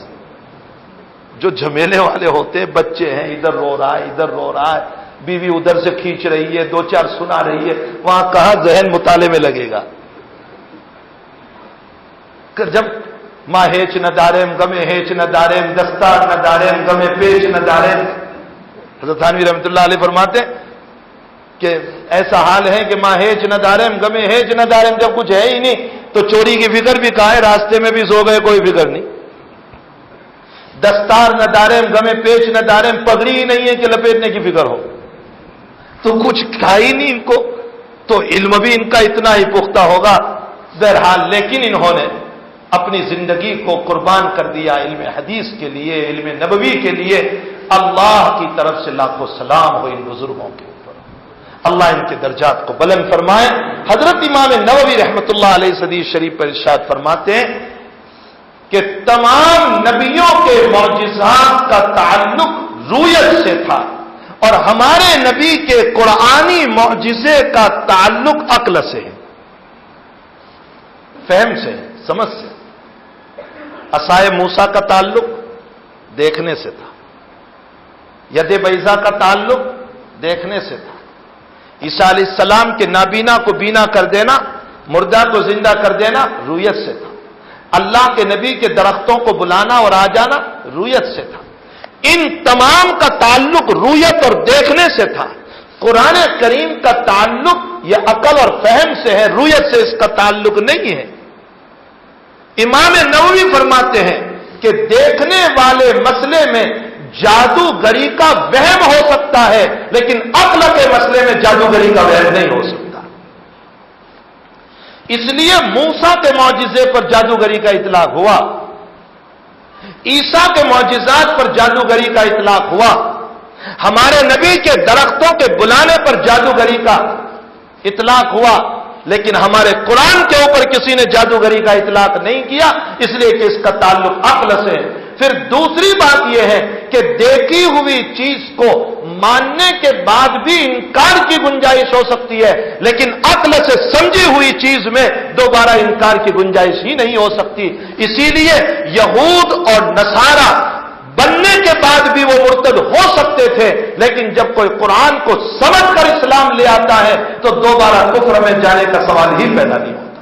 جو جمیلے والے ہوتے ہیں، بچے ہیں، ادھر رو رہا ہے، ادھر رو رہا ہے، بیوی ادھر سے کھینچ رہی ہے، 2-4 سنا رہی ہے، وہاں کہاں ذہن مطالعے میں لگے گا؟ جب ماں ہیچ نہ داریم غمے ہیچ نہ داریم، دستار نہ داریم غمے پیچ نہ داریم، حضرت تھانوی رحمۃ اللہ علیہ فرماتے کہ ایسا حال ہے کہ ماں ہیچ نہ داریم غمے ہیچ نہ داریم، جب کچھ ہے ہی نہیں تو چوری کی فکر بھی کہاں ہے، راستے میں بھی سو گئے کوئی فکر نہیں۔ دستار نہ داریم غمے پیچ نہ داریم، پگڑی ہی نہیں ہے کہ لپیٹنے کی فکر ہو، تو کچھ تھا ہی نہیں ان کو، تو علم بھی ان کا اتنا ہی پختہ ہوگا۔ بہرحال لیکن انہوں نے اپنی زندگی کو قربان کر دیا علم حدیث کے لیے، علم نبوی کے لیے۔ اللہ کی طرف سے لاکھوں سلام ہو ان بزرگوں کے اوپر، اللہ ان کے درجات کو بلند فرمائے۔ حضرت امام نووی رحمۃ اللہ علیہ حدیث شریف پر ارشاد فرماتے ہیں کہ تمام نبیوں کے معجزات کا تعلق رویت سے تھا، اور ہمارے نبی کے قرآنی معجزے کا تعلق عقل سے ہے، فہم سے، سمجھ سے۔ عصائے موسیٰ کا تعلق دیکھنے سے تھا، ید بیضا کا تعلق دیکھنے سے تھا، عیسیٰ علیہ السلام کے نابینا کو بینا کر دینا، مردہ کو زندہ کر دینا رویت سے تھا، اللہ کے نبی کے درختوں کو بلانا اور آ جانا رویت سے تھا۔ ان تمام کا تعلق رویت اور دیکھنے سے تھا۔ قرآن کریم کا تعلق یہ عقل اور فہم سے ہے، رویت سے اس کا تعلق نہیں ہے۔ امام نووی فرماتے ہیں کہ دیکھنے والے مسئلے میں جادوگری کا وہم ہو سکتا ہے، لیکن عقل کے مسئلے میں جادوگری کا وہم نہیں ہو سکتا۔ اس لیے موسیٰ کے معجزے پر جادوگری کا اطلاق ہوا، عیسیٰ کے معجزات پر جادوگری کا اطلاق ہوا، ہمارے نبی کے درختوں کے بلانے پر جادوگری کا اطلاق ہوا، لیکن ہمارے قرآن کے اوپر کسی نے جادوگری کا اطلاق نہیں کیا، اس لیے کہ اس کا تعلق عقل سے ہے۔ پھر دوسری بات یہ ہے کہ دیکھی ہوئی چیز کو ماننے کے بعد بھی انکار کی گنجائش ہو سکتی ہے، لیکن عقل سے سمجھی ہوئی چیز میں دوبارہ انکار کی گنجائش ہی نہیں ہو سکتی۔ اسی لیے یہود اور نصارہ بننے کے بعد بھی وہ مرتد ہو سکتے تھے، لیکن جب کوئی قرآن کو سمجھ کر اسلام لے آتا ہے تو دوبارہ کفر میں جانے کا سوال ہی پیدا نہیں ہوتا۔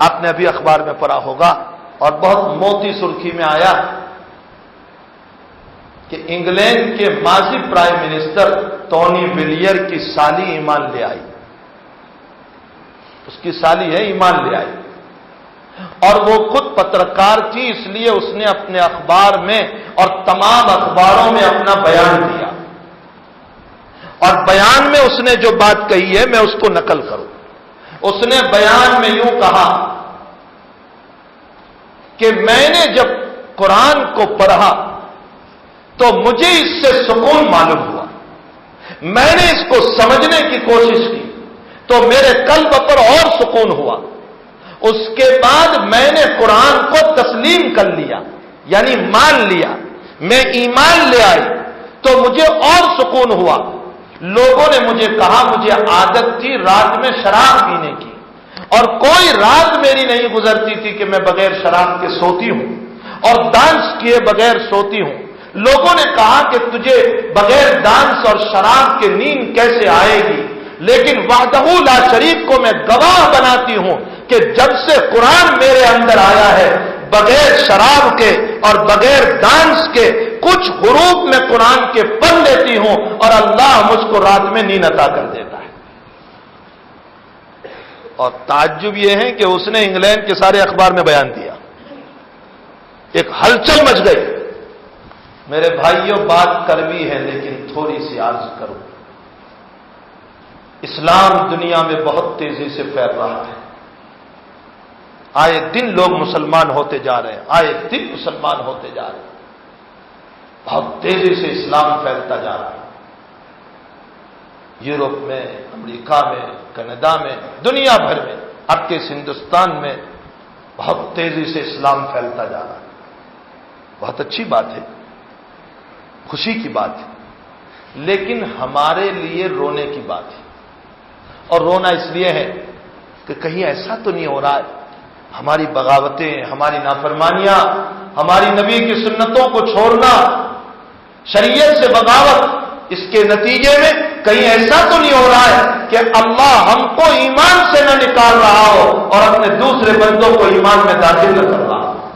آپ نے ابھی اخبار میں پڑھا ہوگا اور بہت موٹی سرخی میں آیا کہ انگلینڈ کے ماضی پرائم منسٹر ٹونی بلیئر کی سالی ایمان لے آئی، اس کی سالی ہے ایمان لے آئی، اور وہ خود پترکار تھی، اس لیے اس نے اپنے اخبار میں اور تمام اخباروں میں اپنا بیان دیا، اور بیان میں اس نے جو بات کہی ہے میں اس کو نقل کروں۔ اس نے بیان میں یوں کہا کہ میں نے جب قرآن کو پڑھا تو مجھے اس سے سکون معلوم ہوا، میں نے اس کو سمجھنے کی کوشش کی تو میرے قلب پر اور سکون ہوا، اس کے بعد میں نے قرآن کو تسلیم کر لیا، یعنی مان لیا، میں ایمان لے آئی تو مجھے اور سکون ہوا۔ لوگوں نے مجھے کہا مجھے عادت تھی رات میں شراب پینے کی، اور کوئی رات میری نہیں گزرتی تھی کہ میں بغیر شراب کے سوتی ہوں اور ڈانس کیے بغیر سوتی ہوں۔ لوگوں نے کہا کہ تجھے بغیر ڈانس اور شراب کے نیند کیسے آئے گی، لیکن وحدہ لا شریک کو میں گواہ بناتی ہوں کہ جب سے قرآن میرے اندر آیا ہے بغیر شراب کے اور بغیر ڈانس کے کچھ حروف میں قرآن کے پڑھ لیتی ہوں اور اللہ مجھ کو رات میں نیند عطا کر دیتا ہے۔ اور تعجب یہ ہے کہ اس نے انگلینڈ کے سارے اخبار میں بیان دیا، ایک ہلچل مچ گئی۔ میرے بھائیوں بات کڑوی ہے لیکن تھوڑی سی عرض کروں، اسلام دنیا میں بہت تیزی سے پھیل رہا ہے، آئے دن لوگ مسلمان ہوتے جا رہے ہیں، آئے دن مسلمان ہوتے جا رہے ہیں، بہت تیزی سے اسلام پھیلتا جا رہا ہے، یورپ میں، امریکہ میں، کینیڈا میں، دنیا بھر میں، اب کے ہندوستان میں بہت تیزی سے اسلام پھیلتا جا رہا ہے۔ بہت اچھی بات ہے، خوشی کی بات ہے، لیکن ہمارے لیے رونے کی بات ہے، اور رونا اس لیے ہے کہ کہیں ایسا تو نہیں ہو رہا ہے ہماری بغاوتیں، ہماری نافرمانیاں، ہماری نبی کی سنتوں کو چھوڑنا، شریعت سے بغاوت، اس کے نتیجے میں کہیں ایسا تو نہیں ہو رہا ہے کہ اللہ ہم کو ایمان سے نہ نکال رہا ہو اور اپنے دوسرے بندوں کو ایمان میں داخل نہ کر رہا ہو۔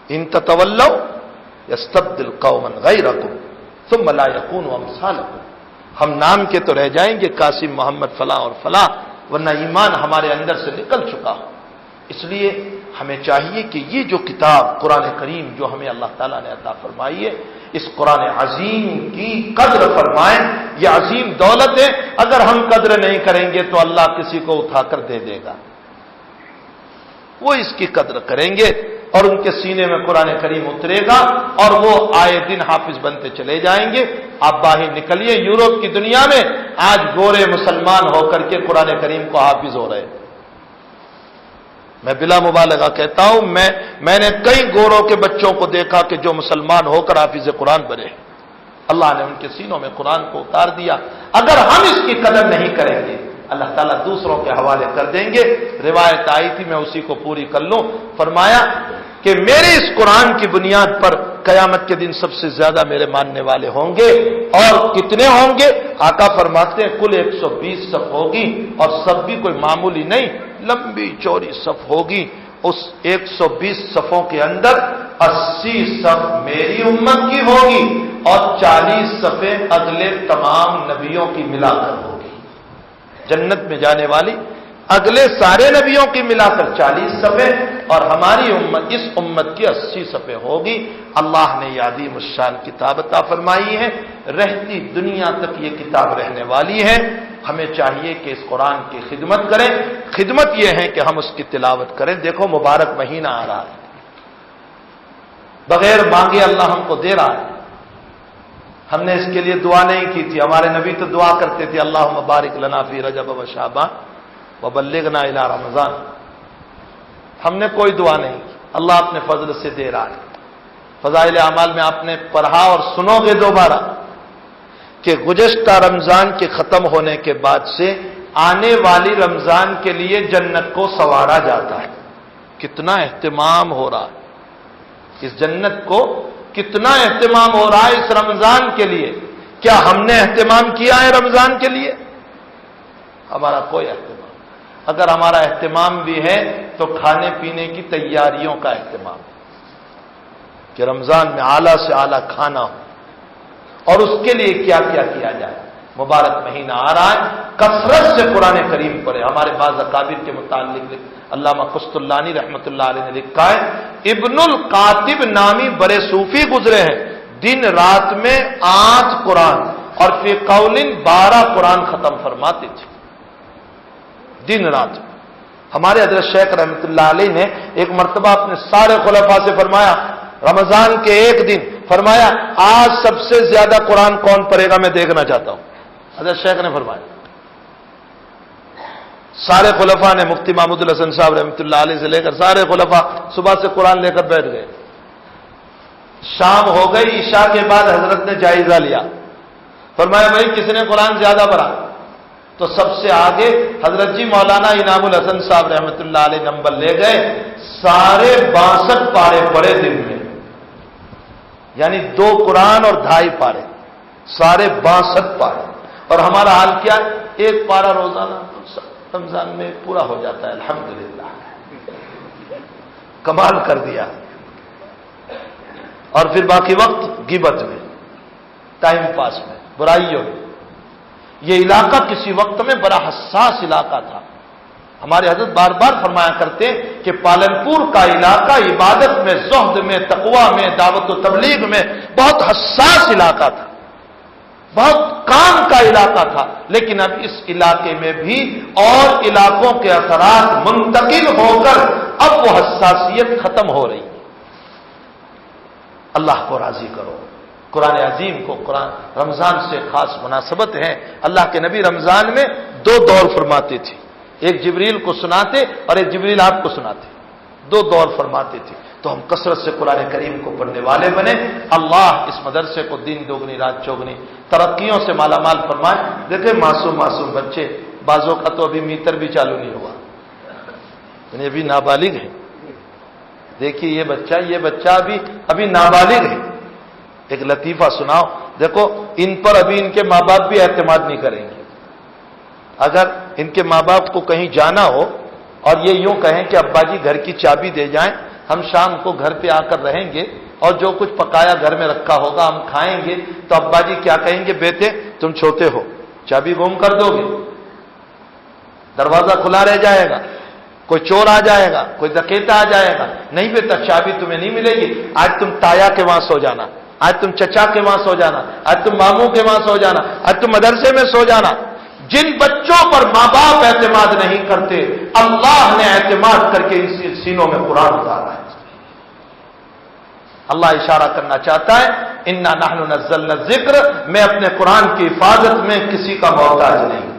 ان تتولوا یستبدل قوما غیرکم ثم لا یکونوا امثالکم، ہم نام کے تو رہ جائیں گے قاسم محمد فلاں اور فلاں، ورنہ ایمان ہمارے اندر سے نکل چکا ہو۔ اس لیے ہمیں چاہیے کہ یہ جو کتاب قرآن کریم جو ہمیں اللہ تعالیٰ نے عطا فرمائی ہے، اس قرآن عظیم کی قدر فرمائیں، یہ عظیم دولت ہے، اگر ہم قدر نہیں کریں گے تو اللہ کسی کو اٹھا کر دے دے گا، وہ اس کی قدر کریں گے اور ان کے سینے میں قرآن کریم اترے گا اور وہ آئے دن حافظ بنتے چلے جائیں گے۔ آپ باہر نکلیے یورپ کی دنیا میں آج گورے مسلمان ہو کر کے قرآن کریم کو حافظ ہو رہے ہیں۔ میں بلا مبالغہ کہتا ہوں، میں نے کئی گوروں کے بچوں کو دیکھا کہ جو مسلمان ہو کر حافظ قرآن بنے، اللہ نے ان کے سینوں میں قرآن کو اتار دیا۔ اگر ہم اس کی قدر نہیں کریں گے اللہ تعالیٰ دوسروں کے حوالے کر دیں گے۔ روایت آئی تھی، میں اسی کو پوری کر لوں، فرمایا کہ میرے اس قرآن کی بنیاد پر قیامت کے دن سب سے زیادہ میرے ماننے والے ہوں گے، اور کتنے ہوں گے؟ آقا فرماتے ہیں کل 120 صف ہوگی، اور صف بھی کوئی معمولی نہیں، لمبی چوڑی صف ہوگی۔ اس 120 صفوں کے اندر 80 صف میری امت کی ہوگی اور 40 صفیں اگلے تمام نبیوں کی ملا کر ہوگی۔ جنت میں جانے والی اگلے سارے نبیوں کی ملا کر 40 صفیں اور ہماری امت، اس امت کی 80 صفیں ہوگی۔ اللہ نے یہ عظیم الشان کتاب عطا فرمائی ہے، رہتی دنیا تک یہ کتاب رہنے والی ہے۔ ہمیں چاہیے کہ اس قرآن کی خدمت کریں۔ خدمت یہ ہے کہ ہم اس کی تلاوت کریں۔ دیکھو مبارک مہینہ آ رہا ہے، بغیر مانگے اللہ ہم کو دے رہا ہے۔ ہم نے اس کے لیے دعا نہیں کی تھی، ہمارے نبی تو دعا کرتے تھے اللہم بارک لنا فی رجب و شعبان وبلغنا الی رمضان۔ ہم نے کوئی دعا نہیں کی، اللہ اپنے فضل سے دے رہا ہے۔ فضائل اعمال میں آپ نے پڑھا اور سنو گے دوبارہ کہ گزشتہ رمضان کے ختم ہونے کے بعد سے آنے والی رمضان کے لیے جنت کو سنوارا جاتا ہے. کتنا اہتمام ہو رہا ہے اس جنت کو، کتنا اہتمام ہو رہا ہے اس رمضان کے لیے. کیا ہم نے اہتمام کیا ہے رمضان کے لیے؟ ہمارا کوئی اہتمام. اگر ہمارا اہتمام بھی ہے تو کھانے پینے کی تیاریوں کا اہتمام کہ رمضان میں اعلیٰ سے اعلیٰ کھانا ہو، اور اس کے لیے کیا کیا کیا جائے. مبارک مہینہ آ رہا ہے، کثرت سے قرآن کریم پڑھے. ہمارے بعض اکابر کے متعلق علامہ قسطلانی رحمۃ اللہ علیہ نے لکھا ہے، ابن القاتب نامی بڑے صوفی گزرے ہیں، دن رات میں 8 قرآن اور فی قول 12 قرآن ختم فرماتے تھے دن رات. ہمارے حضرت شیخ رحمۃ اللہ علیہ نے ایک مرتبہ اپنے سارے خلفاء سے فرمایا، رمضان کے ایک دن فرمایا آج سب سے زیادہ قرآن کون پڑھے گا میں دیکھنا چاہتا ہوں. حضرت شیخ نے فرمایا. سارے خلفاء نے، مفتی محمود الحسن صاحب رحمۃ اللہ علیہ سے لے کر سارے خلفاء صبح سے قرآن لے کر بیٹھ گئے. شام ہو گئی، عشاء کے بعد حضرت نے جائزہ لیا، فرمایا بھائی کس نے قرآن زیادہ پڑھا؟ تو سب سے آگے حضرت جی مولانا انعام الحسن صاحب رحمۃ اللہ علیہ نمبر لے گئے. سارے 62 پارے پڑے دن میں، یعنی 2 قرآن اور 2.5 پارے، سارے 62 پارے. اور ہمارا حال کیا ہے؟ 1 پارا روزانہ رمضان میں پورا ہو جاتا ہے. الحمدللہ کمال کر دیا. اور پھر باقی وقت غیبت میں، ٹائم پاس میں، برائیوں میں. یہ علاقہ کسی وقت میں بڑا حساس علاقہ تھا. ہمارے حضرت بار بار فرمایا کرتے کہ پالنپور کا علاقہ عبادت میں، زہد میں، تقوی میں، دعوت و تبلیغ میں بہت حساس علاقہ تھا، بہت کام کا علاقہ تھا. لیکن اب اس علاقے میں بھی اور علاقوں کے اثرات منتقل ہو کر اب وہ حساسیت ختم ہو رہی ہے. اللہ کو راضی کرو. قرآن عظیم کو قرآن رمضان سے خاص مناسبت ہے. اللہ کے نبی رمضان میں 2 دور فرماتے تھے، ایک جبریل کو سناتے اور ایک جبریل آپ کو سناتے. 2 دور فرماتے تھے. تو ہم کثرت سے قرآن کریم کو پڑھنے والے بنے. اللہ اس مدرسے کو دن دوگنی رات چوگنی ترقیوں سے مالا مال فرمائے. دیکھیں معصوم بچے، بعضوں کا تو ابھی میٹر بھی چالو نہیں ہوا، یعنی ابھی نابالغ ہے. دیکھیے یہ بچہ ابھی نابالغ ہے. ایک لطیفہ سناؤ. دیکھو ان پر ابھی ان کے ماں باپ بھی اعتماد نہیں کریں گے. اگر ان کے ماں باپ کو کہیں جانا ہو اور یہ یوں کہیں کہ ابا جی گھر کی چابی دے جائیں، ہم شام کو گھر پہ آ کر رہیں گے اور جو کچھ پکایا گھر میں رکھا ہوگا ہم کھائیں گے، تو ابا جی کیا کہیں گے؟ بیٹے تم چھوٹے ہو، چابی گم کر دو گے، دروازہ کھلا رہ جائے گا، کوئی چور آ جائے گا، کوئی ڈکیتا آ جائے گا. نہیں بیٹا چابی تمہیں نہیں ملے گی، آج تم تایا کے وہاں سو جانا، آج تم چچا کے وہاں سو جانا، آج تم ماموں کے وہاں سو جانا، آج تم مدرسے میں سو جانا. جن بچوں پر ماں باپ اعتماد نہیں کرتے، اللہ نے اعتماد کر کے ان سینوں میں قرآن اتارا ہے. اللہ اشارہ کرنا چاہتا ہے انا نحن نزلنا الذکر، میں اپنے قرآن کی حفاظت میں کسی کا محتاج نہیں.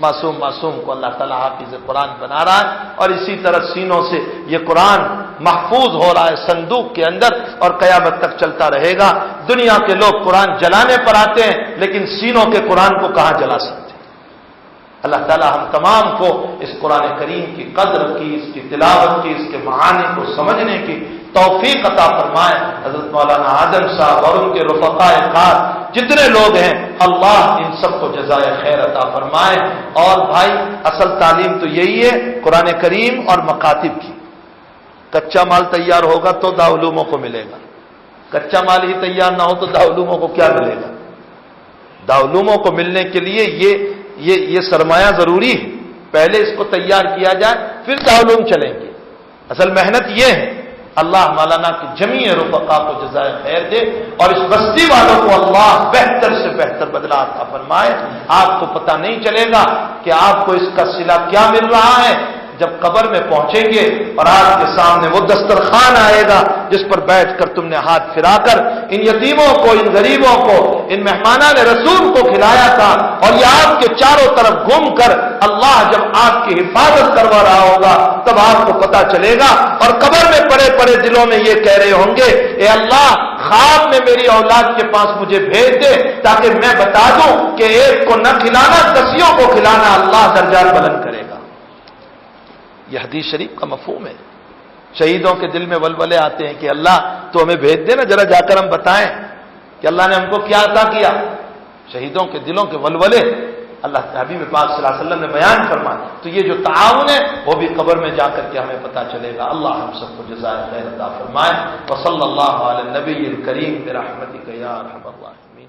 معصوم کو اللہ تعالیٰ حافظ قرآن بنا رہا ہے، اور اسی طرح سینوں سے یہ قرآن محفوظ ہو رہا ہے صندوق کے اندر، اور قیامت تک چلتا رہے گا. دنیا کے لوگ قرآن جلانے پر آتے ہیں، لیکن سینوں کے قرآن کو کہاں جلا سکتے ہیں. اللہ تعالیٰ ہم تمام کو اس قرآن کریم کی قدر کی، اس کی تلاوت کی، اس کے معانی کو سمجھنے کی توفیق عطا فرمائے. حضرت مولانا آدم صاحب اور ان کے رفقائے کار جتنے لوگ ہیں، اللہ ان سب کو جزائے خیر عطا فرمائے. اور بھائی اصل تعلیم تو یہی ہے قرآن کریم اور مکاتب کی. کچا مال تیار ہوگا تو دارالعلوموں کو ملے گا، کچا مال ہی تیار نہ ہو تو دارالعلوموں کو کیا ملے گا؟ دارالعلوموں کو ملنے کے لیے یہ سرمایہ ضروری ہے. پہلے اس کو تیار کیا جائے پھر دارالعلوم چلیں گے. اصل محنت یہ ہے. اللہ مولانا کی جمیع رفقا کو جزائے خیر دے، اور اس بستی والوں کو اللہ بہتر سے بہتر بدلہ عطا فرمائے. آپ کو پتہ نہیں چلے گا کہ آپ کو اس کا صلہ کیا مل رہا ہے. جب قبر میں پہنچیں گے اور آپ کے سامنے وہ دسترخوان آئے گا جس پر بیٹھ کر تم نے ہاتھ پھرا کر ان یتیموں کو، ان غریبوں کو، ان مہمانان رسول کو کھلایا تھا، اور یہ آپ کے چاروں طرف گھوم کر اللہ جب آپ کی حفاظت کروا رہا ہوگا تب آپ کو پتا چلے گا، اور قبر میں پڑے پڑے دلوں میں یہ کہہ رہے ہوں گے اے اللہ خواب میں میری اولاد کے پاس مجھے بھیج دے تاکہ میں بتا دوں کہ ایک کو نہ کھلانا 10 کو کھلانا اللہ درجات بلند کرے گا۔ یہ حدیث شریف کا مفہوم ہے۔ شہیدوں کے دل میں ولولے آتے ہیں کہ اللہ تو ہمیں بھیج دے نا، ذرا جا کر ہم بتائیں کہ اللہ نے ہم کو کیا عطا کیا۔ شہیدوں کے دلوں کے ولولے اللہ حبیب پاک صلی اللہ علیہ وسلم نے بیان فرمایا، تو یہ جو تعاون ہے وہ بھی قبر میں جا کر کے ہمیں پتہ چلے گا۔ اللہ ہم سب کو جزائے خیر عطا فرمائے۔ وصلی اللہ علی النبی الکریم برحمتک یا ارحم الراحمین۔